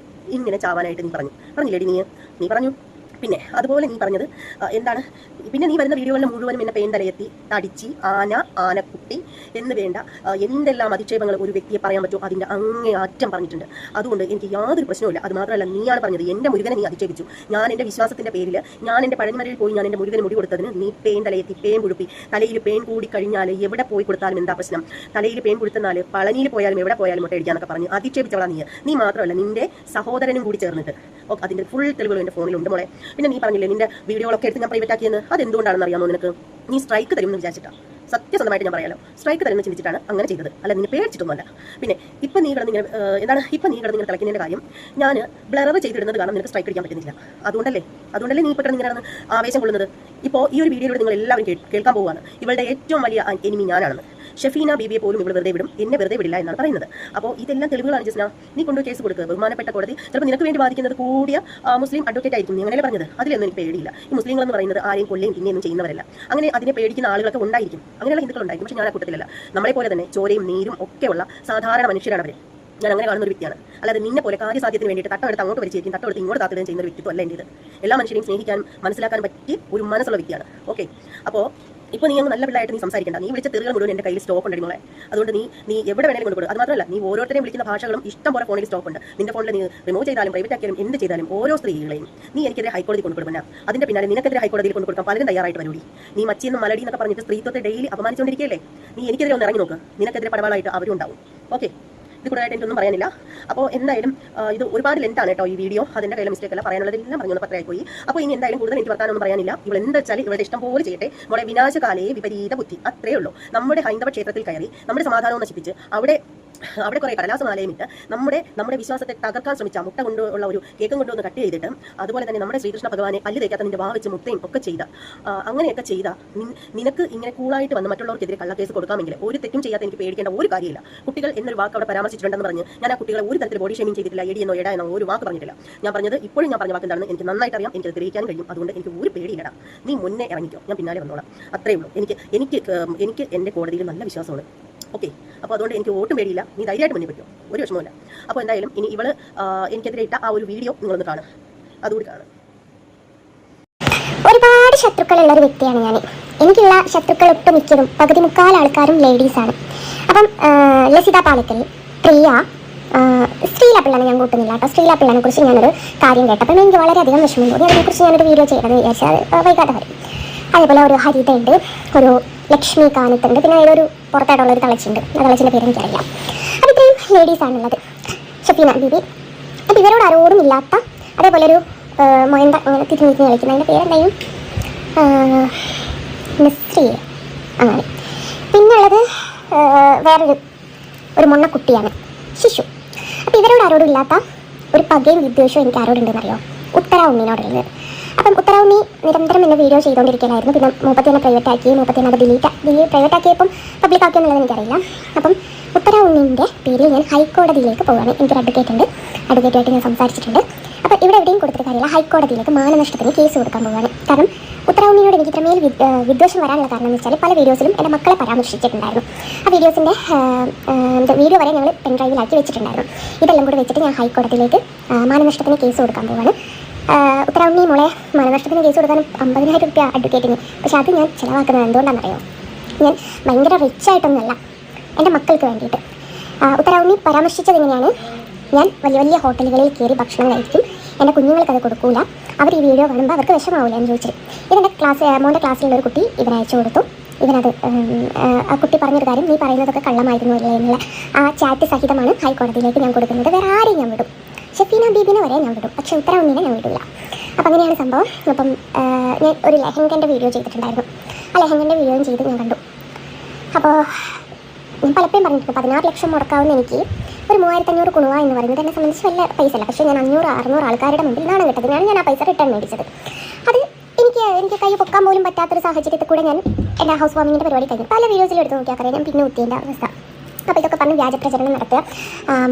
[SPEAKER 1] ഇങ്ങനെ ചാവാനായിട്ട് പറഞ്ഞില്ലേടി നീ പറഞ്ഞു. പിന്നെ അതുപോലെ നീ പറഞ്ഞത് എന്താണ്, പിന്നെ നീ വരുന്ന വീഡിയോകളിൽ മുഴുവനും എന്നെ പേന്തലയെത്തി, തടിച്ചി, ആനക്കുട്ടി എന്ന് വേണ്ട എന്തെല്ലാം അധിക്ഷേപങ്ങൾ ഒരു വ്യക്തിയെ പറയാൻ പറ്റുമോ അതിൻ്റെ അങ്ങേയറ്റം പറഞ്ഞിട്ടുണ്ട്. അതുകൊണ്ട് എനിക്ക് യാതൊരു പ്രശ്നവുമില്ല. അത് മാത്രമല്ല, നീയാണ് പറഞ്ഞത് എൻ്റെ മുരുകനെ നീ അധിക്ഷേപിച്ചു. ഞാൻ എൻ്റെ വിശ്വാസത്തിൻ്റെ പേരിൽ ഞാൻ എൻ്റെ പഴഞ്ഞമരയിൽ പോയി ഞാൻ എൻ്റെ മുരുകനെ മുടി കൊടുത്തതിന് നീ പേന്തലയെത്തി, പേൻ കുഴുപ്പി. തലയിൽ പേൻ കൂടി കഴിഞ്ഞാൽ എവിടെ പോയി കൊടുത്താലും എന്താ പ്രശ്നം? തലയിൽ പേൻ കൊടുത്താൽ പളനിയിൽ പോയാലും എവിടെ പോയാലും മുട്ട അടിക്കാന്നൊക്കെ പറഞ്ഞ് അധിക്ഷേപിച്ചവളാ നീ മാത്രമല്ല നിന്റെ സഹോദരനും കൂടി ചേർന്നിട്ട്. ഓക്കെ, അതിൻ്റെ ഫുൾ തെളിവുകൾ എൻ്റെ ഫോണിലുണ്ട് മോളെ. പിന്നെ നീ പറഞ്ഞില്ലേ നിന്റെ വീഡിയോകളൊക്കെ എടുത്ത് ഞാൻ പ്രൈവറ്റ് ആക്കിയെന്ന്, അതെന്തുകൊണ്ടാണെന്ന് അറിയാമോ നിനക്ക്? നീ സ്ട്രൈക്ക് തരുമെന്ന് വിചാരിച്ചിട്ടാണ്. സത്യസന്ധമായിട്ട് ഞാൻ പറയാലോ, സ്ട്രൈക്ക് തരുമെന്ന് ചിന്തിച്ചിട്ടാണ് അങ്ങനെ ചെയ്തത്, അല്ല നിന്നെ പേടിച്ചിട്ടൊന്നുമല്ല. പിന്നെ ഇപ്പം നീ കിടന്നിങ്ങനെ തിളയ്ക്കുന്നതിൻ്റെ കാര്യം, ഞാൻ ബ്ലർ ചെയ്തിടുന്നത് കാരണം നിനക്ക് സ്ട്രൈക്ക് അടിക്കാൻ പറ്റുന്നില്ല. അതുകൊണ്ടല്ലേ നീ ഇപ്പോൾ കിടന്നിങ്ങനെ ആവേശം കൊള്ളുന്നത്. ഇപ്പോൾ ഈ ഒരു വീഡിയോയിലൂടെ നിങ്ങൾ എല്ലാവരും കേൾക്കാൻ പോവുകയാണ് ഇവളുടെ ഏറ്റവും വലിയ എനിമി ഞാനാണെന്ന്. ഷെഫീന ബീബിയെ പോലും ഇവിടെ വെറുതെ വിടും, എന്നെ വെറുതെ വിടില്ല എന്നാണ് പറയുന്നത്. അപ്പോൾ ഇതെല്ലാം തെളിവുകളാണ് ജസ്ന. നീ കൊണ്ടുപോയി കേസ് കൊടുക്കുക. ബഹുമാനപ്പെട്ട കോടതി ചിലപ്പോൾ നിനക്ക് വേണ്ടി വാദിക്കുന്നത് കൂടിയ മുസ്ലിം അഡ്വക്കേറ്റ് ആയിരിക്കും. നീ അങ്ങനെയല്ലേ പറഞ്ഞത്? അതിലൊന്നും എനിക്ക് പേടിയില്ല. ഈ മുസ്ലിങ്ങൾ എന്ന് പറയുന്നത് ആരെയും കൊല്ലുകയും പിന്നെയൊന്നും ചെയ്യുന്നവരല്ല. അങ്ങനെ അതിനെ പേടിക്കുന്ന ആളുകളൊക്കെ ഉണ്ടായിരിക്കും, അങ്ങനെയുള്ള ഹിന്ദുക്കൾ ഉണ്ടായിരിക്കും. പക്ഷേ ഞാൻ ആ കൂട്ടത്തിലല്ല. നമ്മളെ പോലെ തന്നെ ചോരയും നീരും ഒക്കെയുള്ള സാധാരണ മനുഷ്യരാണ് അവർ. ഞാൻ അങ്ങനെ കാണുന്ന ഒരു വ്യക്തിയാണ്. അല്ലാതെ നിന്നെ പോലെ കാര്യസാധ്യത്തിന് വേണ്ടിയിട്ട് തട്ടമെടുത്ത് അങ്ങോട്ട് വലിച്ചിരിക്കും, തട്ടമെടുത്ത് ഇങ്ങോട്ട് താത്തുകയും ചെയ്യുന്ന ഒരു വ്യക്തിത്വം അല്ല എൻ്റേത്. എല്ലാ മനുഷ്യരെയും സ്നേഹിക്കാനും മനസ്സിലാക്കാനും പറ്റി ഒരു മനസ്സുള്ള വ്യക്തിയാണ്. ഓക്കെ, അപ്പോൾ ഇപ്പോൾ നീ അങ്ങ് നല്ല പിള്ളയായിട്ട് നീ സംസാരിക്കേണ്ട. നീ വിളിച്ച തെറികൾ മുഴുവൻ എൻ്റെ കയ്യിൽ സ്റ്റോക്ക് ഉണ്ട് മോളെ. അതുകൊണ്ട് നീ എവിടെ വേണേലും കൊണ്ടുപോകും. അത് മാത്രമല്ല, നീ ഓരോരുത്തരെയും വിളിക്കുന്ന ഭാഷകളും ഇഷ്ടം പോലെ ഫോണിൽ സ്റ്റോക്ക് ഉണ്ട്. നിന്റെ ഫോണിൽ നീ റിമൂവ് ചെയ്താലും പ്രൈവറ്റ് ആക്കിയാലും എന്ത് ചെയ്താലും ഓരോ സ്ത്രീകളെയും നീ എനിക്കെതിരെ ഹൈക്കോടതി കൊണ്ടുകൊടുക്കുന്ന അതിൻ്റെ പിന്നാലെ നിനക്കെതിരെ ഹൈക്കോടതിയിൽ കൊണ്ടുകൊടുക്കാൻ പലരും തയ്യാറായിട്ട് വരൂടി. നീ മച്ചിയെന്നും മലടി എന്നൊക്കെ പറഞ്ഞിട്ട് സ്ത്രീത്വത്തെ ഡെയിലി അപമാനിച്ചുകൊണ്ടിരിക്കുകയല്ലേ. നീ എനിക്കെതിരെ ഒന്ന് ഇറങ്ങി നോക്ക്, നിനക്കെതിരെ പടവാളായിട്ട് അവരും ഉണ്ടാവും. ഓക്കെ, ഇത് കൂടുതലായിട്ട് എനിക്കൊന്നും പറയാനില്ല. അപ്പോൾ എന്തായാലും ഇത് ഒരുപാട് ലെന്താണ് കേട്ടോ ഈ വീഡിയോ. അതിൻ്റെ കയ്യിലെ മിസ്റ്റേക്ക് അല്ല, പറയാനുള്ളതെല്ലാം പറഞ്ഞു പത്രമായി പോയി. അപ്പോൾ ഇനി എന്തായാലും കൂടുതൽ എനിക്ക് വർത്താനൊന്നും പറയാനില്ല. ഇവൾ എന്താ വെച്ചാൽ ഇവളുടെ ഇഷ്ടം പോലെ ചെയ്യട്ടെ. നമ്മുടെ വിനാശകാലയെ വിപരീത ബുദ്ധി, അത്രയേ ഉള്ളൂ. നമ്മുടെ ഹൈന്ദവ ക്ഷേത്രത്തിൽ കയറി നമ്മുടെ സമാധാനവും നശിപ്പിച്ച് അവിടെ കുറേ കടലാസമാലയും ഇട്ട് നമ്മുടെ വിശ്വാസത്തെ തകർക്കാൻ ശ്രമിച്ച മുട്ട കൊണ്ടുള്ള ഒരു കേക്കും കൊണ്ടുവന്ന് കട്ട് ചെയ്തിട്ട് അതുപോലെ തന്നെ നമ്മുടെ ശ്രീകൃഷ്ണ ഭഗവാനെ പല്ല് തേക്കാത്ത നിന്റെ വാ വെച്ച് മുത്തയും ഒക്കെ അങ്ങനെയൊക്കെ ചെയ്ത നിനക്ക് ഇങ്ങനെ കൂളായിട്ട് വന്ന് മറ്റുള്ളവർക്കെതിരെ കള്ളക്കേസ് കൊടുക്കാമെങ്കിൽ ഒരു തെറ്റും ചെയ്യാത്ത എനിക്ക് പേടിക്കേണ്ട ഒരു കാര്യമില്ല. കുട്ടികൾ എന്നൊരു വാക്ക് അവിടെ പരാമർശിച്ചിട്ടുണ്ടെന്ന് പറഞ്ഞ് ഞാൻ ആ കുട്ടികളെ ഒരു തരത്തിൽ ബോഡി ഷേമിംഗ് ചെയ്തിട്ടില്ല, എടി എന്നോ എടാ എന്നോ ഒരു വാക്ക് പറഞ്ഞിട്ടില്ല. ഞാൻ പറഞ്ഞത് ഇപ്പോഴും ഞാൻ പറഞ്ഞ വാക്ക് എന്താണെന്ന് എനിക്ക് നന്നായിട്ട് അറിയാം, എനിക്ക് തെളിയിക്കാൻ കഴിയും. അതുകൊണ്ട് എനിക്ക് ഒരു പേടിയില്ലടാ. നീ മുന്നേ ഇറങ്ങിക്കോ, ഞാൻ പിന്നാലെ വന്നോളാം. അത്രേ ഉള്ളൂ. എനിക്ക് എൻ്റെ കോടതിയിൽ നല്ല വിശ്വാസമാണ്. ഓക്കെ, അപ്പോൾ അതുകൊണ്ട് എനിക്ക് ഒട്ടും പേടിയില്ല. നീ ധൈര്യമായിട്ട് മുന്നേ പറ്റുമോ, ഒരു വിഷമമില്ല. അപ്പോൾ എന്തായാലും ഇനി ഇവള് എനിക്കെതിരെ ഇട്ട ആ ഒരു വീഡിയോ നിങ്ങളൊന്ന് കാണുക, അതുകൂടി കാണുക.
[SPEAKER 2] ഒരുപാട് ശത്രുക്കളുള്ള ഒരു വ്യക്തിയാണ് ഞാൻ. എനിക്കുള്ള ശത്രുക്കൾ ഒട്ടുമിക്കതും പകുതി മുക്കാൽ ആൾക്കാരും ലേഡീസാണ്. അപ്പം ലസിത പാലക്കൽ, പ്രിയ, ശ്രീലപ്പിള്ളനെ ഞാൻ കൂട്ടുന്നില്ല കേട്ടോ. ശ്രീലപ്പിള്ളനെ കുറിച്ച് ഞാനൊരു കാര്യം കേട്ടപ്പോൾ എനിക്ക് വളരെയധികം വിഷമം തോന്നി. അതിനെക്കുറിച്ച് ഞാനൊരു വീഡിയോ ചെയ്യണമെന്ന് വിചാരിച്ചാൽ അത് വൈകാതെ വരും. അതേപോലെ ഒരു ഹരിതയുണ്ട്, ഒരു ലക്ഷ്മി കാനത്തുണ്ട്, പിന്നെ ഏതൊരു പുറത്തായിട്ടുള്ള ഒരു തളച്ചുണ്ട്. ആ തളച്ചിൻ്റെ പേര് എനിക്കറിയാം. അപ്പോൾ ഇത്രയും ലേഡീസാണുള്ളത്. ഷഫീന ബീബി. അപ്പോൾ ഇവരോട് ആരോടും ഇല്ലാത്ത അതേപോലെ ഒരു മൊയന്ത അങ്ങനെ തിരിഞ്ഞ് കളിക്കുന്ന അതിൻ്റെ പേരെന്തായും നസ്രിയെ അങ്ങനെ. പിന്നുള്ളത് വേറൊരു മുണ്ണക്കുട്ടിയാണ് ശിശു. അപ്പോൾ ഇവരോട് ആരോടും ഇല്ലാത്ത ഒരു പകയും വിദ്വേഷവും എനിക്ക് ആരോടുണ്ടെന്നറിയോ? ഉത്തര ഉണ്ണിനോടുള്ളത്. അപ്പം ഉത്തര ഉണ്ണി നിരന്തരം എന്നെ വീഡിയോ ചെയ്തുകൊണ്ടിരിക്കുകയായിരുന്നു. പിന്നെ മൂപ്പത്തിനെ പ്രൈവറ്റാക്കി, മൂപ്പത്തിനെ അത് പ്രൈവറ്റ് ആക്കിയപ്പം പബ്ലിക് ആക്കിയെന്നുള്ളത് എനിക്കറിയില്ല. അപ്പം ഉത്തര ഉണ്ണിൻ്റെ പേരിൽ ഞാൻ ഹൈക്കോടതിയിലേക്ക് പോവുകയാണ്. എനിക്കൊരു അഡ്വക്കേറ്റ് ഉണ്ട്, അഡ്വക്കേറ്റുമായിട്ട് ഞാൻ സംസാരിച്ചിട്ടുണ്ട്. അപ്പോൾ ഇവിടെ എവിടെയും കൊടുത്തിട്ട് കാര്യമില്ല, ഹൈക്കോടതിയിലേക്ക് മാനനഷ്ടത്തിന് കേസ് കൊടുക്കാൻ പോവുകയാണ്. കാരണം ഉത്തര ഉണ്ണിയോട് എനിക്ക് ഇത്രമേൽ വിദ്വേഷം വരാനുള്ള കാരണം എന്ന് വെച്ചാൽ പല വീഡിയോസിലും എൻ്റെ മക്കളെ പരാമർശിച്ചിട്ടുണ്ടായിരുന്നു. ആ വീഡിയോസിൻ്റെ വീഡിയോ വരെ ഞങ്ങൾ പെൻഡ്രൈവിലാക്കി വെച്ചിട്ടുണ്ടായിരുന്നു. ഇതെല്ലാം കൂടെ വെച്ചിട്ട് ഞാൻ ഹൈക്കോടതിയിലേക്ക് മാനനഷ്ടത്തിന് കേസ് കൊടുക്കാൻ പോവുകയാണ്. ഉത്തര ഉണ്ണി മോളെ മാനനഷ്ടത്തിന് കേസ് കൊടുക്കാനും 50,000 രൂപ അഡ്വക്കേറ്റിന്. പക്ഷേ അത് ഞാൻ ചിലവാക്കുന്നത് എന്തുകൊണ്ടാണെന്നറിയോ? ഞാൻ ഭയങ്കര റിച്ചായിട്ടൊന്നുമല്ല, എൻ്റെ മക്കൾക്ക് വേണ്ടിയിട്ട്. ഉത്തര ഉണ്ണി പരാമർശിച്ചത് എങ്ങനെയാണ്? ഞാൻ വലിയ വലിയ ഹോട്ടലുകളിൽ കയറി ഭക്ഷണം കഴിക്കും, എൻ്റെ കുഞ്ഞുങ്ങൾക്ക് അത് കൊടുക്കൂല, അവർ ഈ വീഡിയോ കാണുമ്പോൾ അവർക്ക് വിഷമാവില്ല എന്ന് ചോദിച്ചിട്ട്. ഇതെൻ്റെ മോൻ്റെ ക്ലാസ്സിലുള്ളൊരു കുട്ടി ഇവനയച്ചു കൊടുത്തു. ഇവനത് ആ കുട്ടി പറഞ്ഞൊരു കാര്യം, നീ പറയുന്നതൊക്കെ കള്ളമായിരുന്നു അല്ലേ എന്നുള്ള ആ ചാറ്റ് സഹിതമാണ് ഹൈക്കോടതിയിലേക്ക് ഞാൻ കൊടുക്കുന്നത്. വേറെ ആരെയും ഞാൻ വിടും, ഷഫീന ബീബിനെ വരെ ഞാൻ വിടും, പക്ഷേ ഉത്തര ഉണ്ണിനെ ഞാൻ വിടില്ല. അപ്പം അങ്ങനെയാണ് സംഭവം. അപ്പം ഞാൻ ഒരു ലെഹങ്കൻ്റെ വീഡിയോ ചെയ്തിട്ടുണ്ടായിരുന്നു. ആ ലെഹങ്കൻ്റെ വീഡിയോയും ചെയ്ത് ഞാൻ കണ്ടു. അപ്പോൾ ഞാൻ പലപ്പോഴും പറഞ്ഞിട്ടുണ്ട് 16 ലക്ഷം മുടക്കാവുന്ന എനിക്ക് ഒരു 3500 കുണുവ എന്ന് പറയുന്നത് എന്നെ സംബന്ധിച്ച് വലിയ പൈസ അല്ല. പക്ഷേ ഞാൻ 500-600 ആൾക്കാരുടെ മുമ്പിൽ നാണം കിട്ടതിനാണ് ഞാൻ ആ പൈസ റിട്ടേൺ മേടിച്ചത്. അത് എനിക്ക് കൈ പൊക്കാൻ പോലും പറ്റാത്തൊരു സാഹചര്യത്തിൽ കൂടെ ഞാൻ എൻ്റെ ഹൗസ് വാമിങ്ങിൻ്റെ പരിപാടി കഴിഞ്ഞു. പല വീഡിയോസിലും എടുത്ത് നോക്കിയാൽ അറിയാം ഞാൻ പിന്നെ കുത്തിയേണ്ട അവസ്ഥ. അപ്പോൾ ഇതൊക്കെ പറഞ്ഞ് വ്യാജ പ്രചരണം നടത്തുക,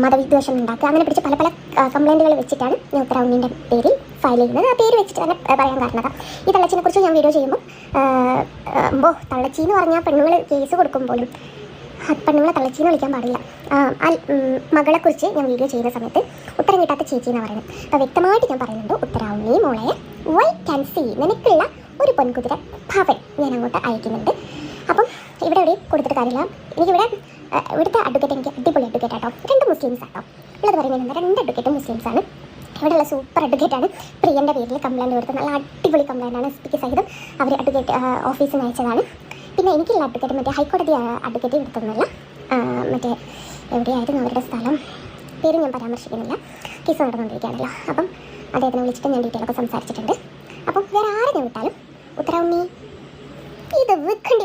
[SPEAKER 2] മതവിദ്വേഷം ഉണ്ടാക്കുക, അങ്ങനെ പിടിച്ച് പല കംപ്ലയിൻറ്റുകൾ വെച്ചിട്ടാണ് ഞാൻ ഉത്തര ഉണ്ണിൻ്റെ പേരിൽ ഫയൽ ചെയ്യുന്നത്. ആ പേര് വെച്ചിട്ട് തന്നെ പറയാൻ കാരണം ഈ തള്ളച്ചിനെ കുറിച്ച് ഞാൻ വീഡിയോ ചെയ്യുമ്പോൾ തള്ളച്ചി എന്ന് പറഞ്ഞാൽ പെണ്ണുങ്ങൾ കേസ് കൊടുക്കും പോലും പെണ്ണുങ്ങളെ തള്ളച്ചീന്ന് വിളിക്കാൻ പാടില്ല. മകളെക്കുറിച്ച് ഞാൻ വീഡിയോ ചെയ്യുന്ന സമയത്ത് ഉത്തരം കിട്ടാത്ത ചേച്ചി എന്ന് പറയുന്നത്. അപ്പോൾ വ്യക്തമായിട്ട് ഞാൻ പറയുന്നുണ്ട്, ഉത്തര ഉണ്ണി മോളെ വൈറ്റ് ആൻഡ് സീ നിനക്കുള്ള ഒരു പൊൻകുതിര ഭവൻ ഞാൻ അങ്ങോട്ട് അയക്കുന്നുണ്ട്. അപ്പം ഇവിടെ എവിടെയും കൊടുത്തിട്ട് കാര്യമില്ല. എനിക്കിവിടെ ഇവിടുത്തെ അഡ്വക്കേറ്റ് എനിക്ക് അടിപൊളി അഡ്വക്കേറ്റ് ആട്ടോ, 2 മുസ്ലിംസ് ആട്ടോ ഉള്ളത് പറയുന്നത്. 2 അഡ്വക്കേറ്റും മുസ്ലിംസാണ്. ഇവിടെയുള്ള സൂപ്പർ അഡ്വക്കേറ്റാണ്. പ്രിയൻ്റെ പേരിൽ കംപ്ലയിൻറ്റ് കൊടുത്തത് നല്ല അടിപൊളി കംപ്ലയിൻ്റാണ്. എസ്പിക്ക് സഹിതം അവർ അഡ്വക്കേറ്റ് ഓഫീസിൽ അയച്ചതാണ്. പിന്നെ എനിക്കുള്ള അഡ്വക്കേറ്റ് മറ്റേ ഹൈക്കോടതി അഡ്വക്കേറ്റ് എടുത്തൊന്നുമല്ല, മറ്റേ എവിടെയായിരുന്നു അവരുടെ സ്ഥലം, പേര് ഞാൻ പരാമർശിക്കുന്നില്ല, കേസ് നടന്നുകൊണ്ടിരിക്കുകയാണല്ലോ. അപ്പം അദ്ദേഹത്തിനെ വിളിച്ചിട്ട് ഞാൻ ഡീറ്റെയിലൊക്കെ സംസാരിച്ചിട്ടുണ്ട്. അപ്പം വേറെ ആരെ ഞാൻ വിട്ടാലും ഉത്തര ഉണ്ണി ഇത് വെക്കേണ്ടി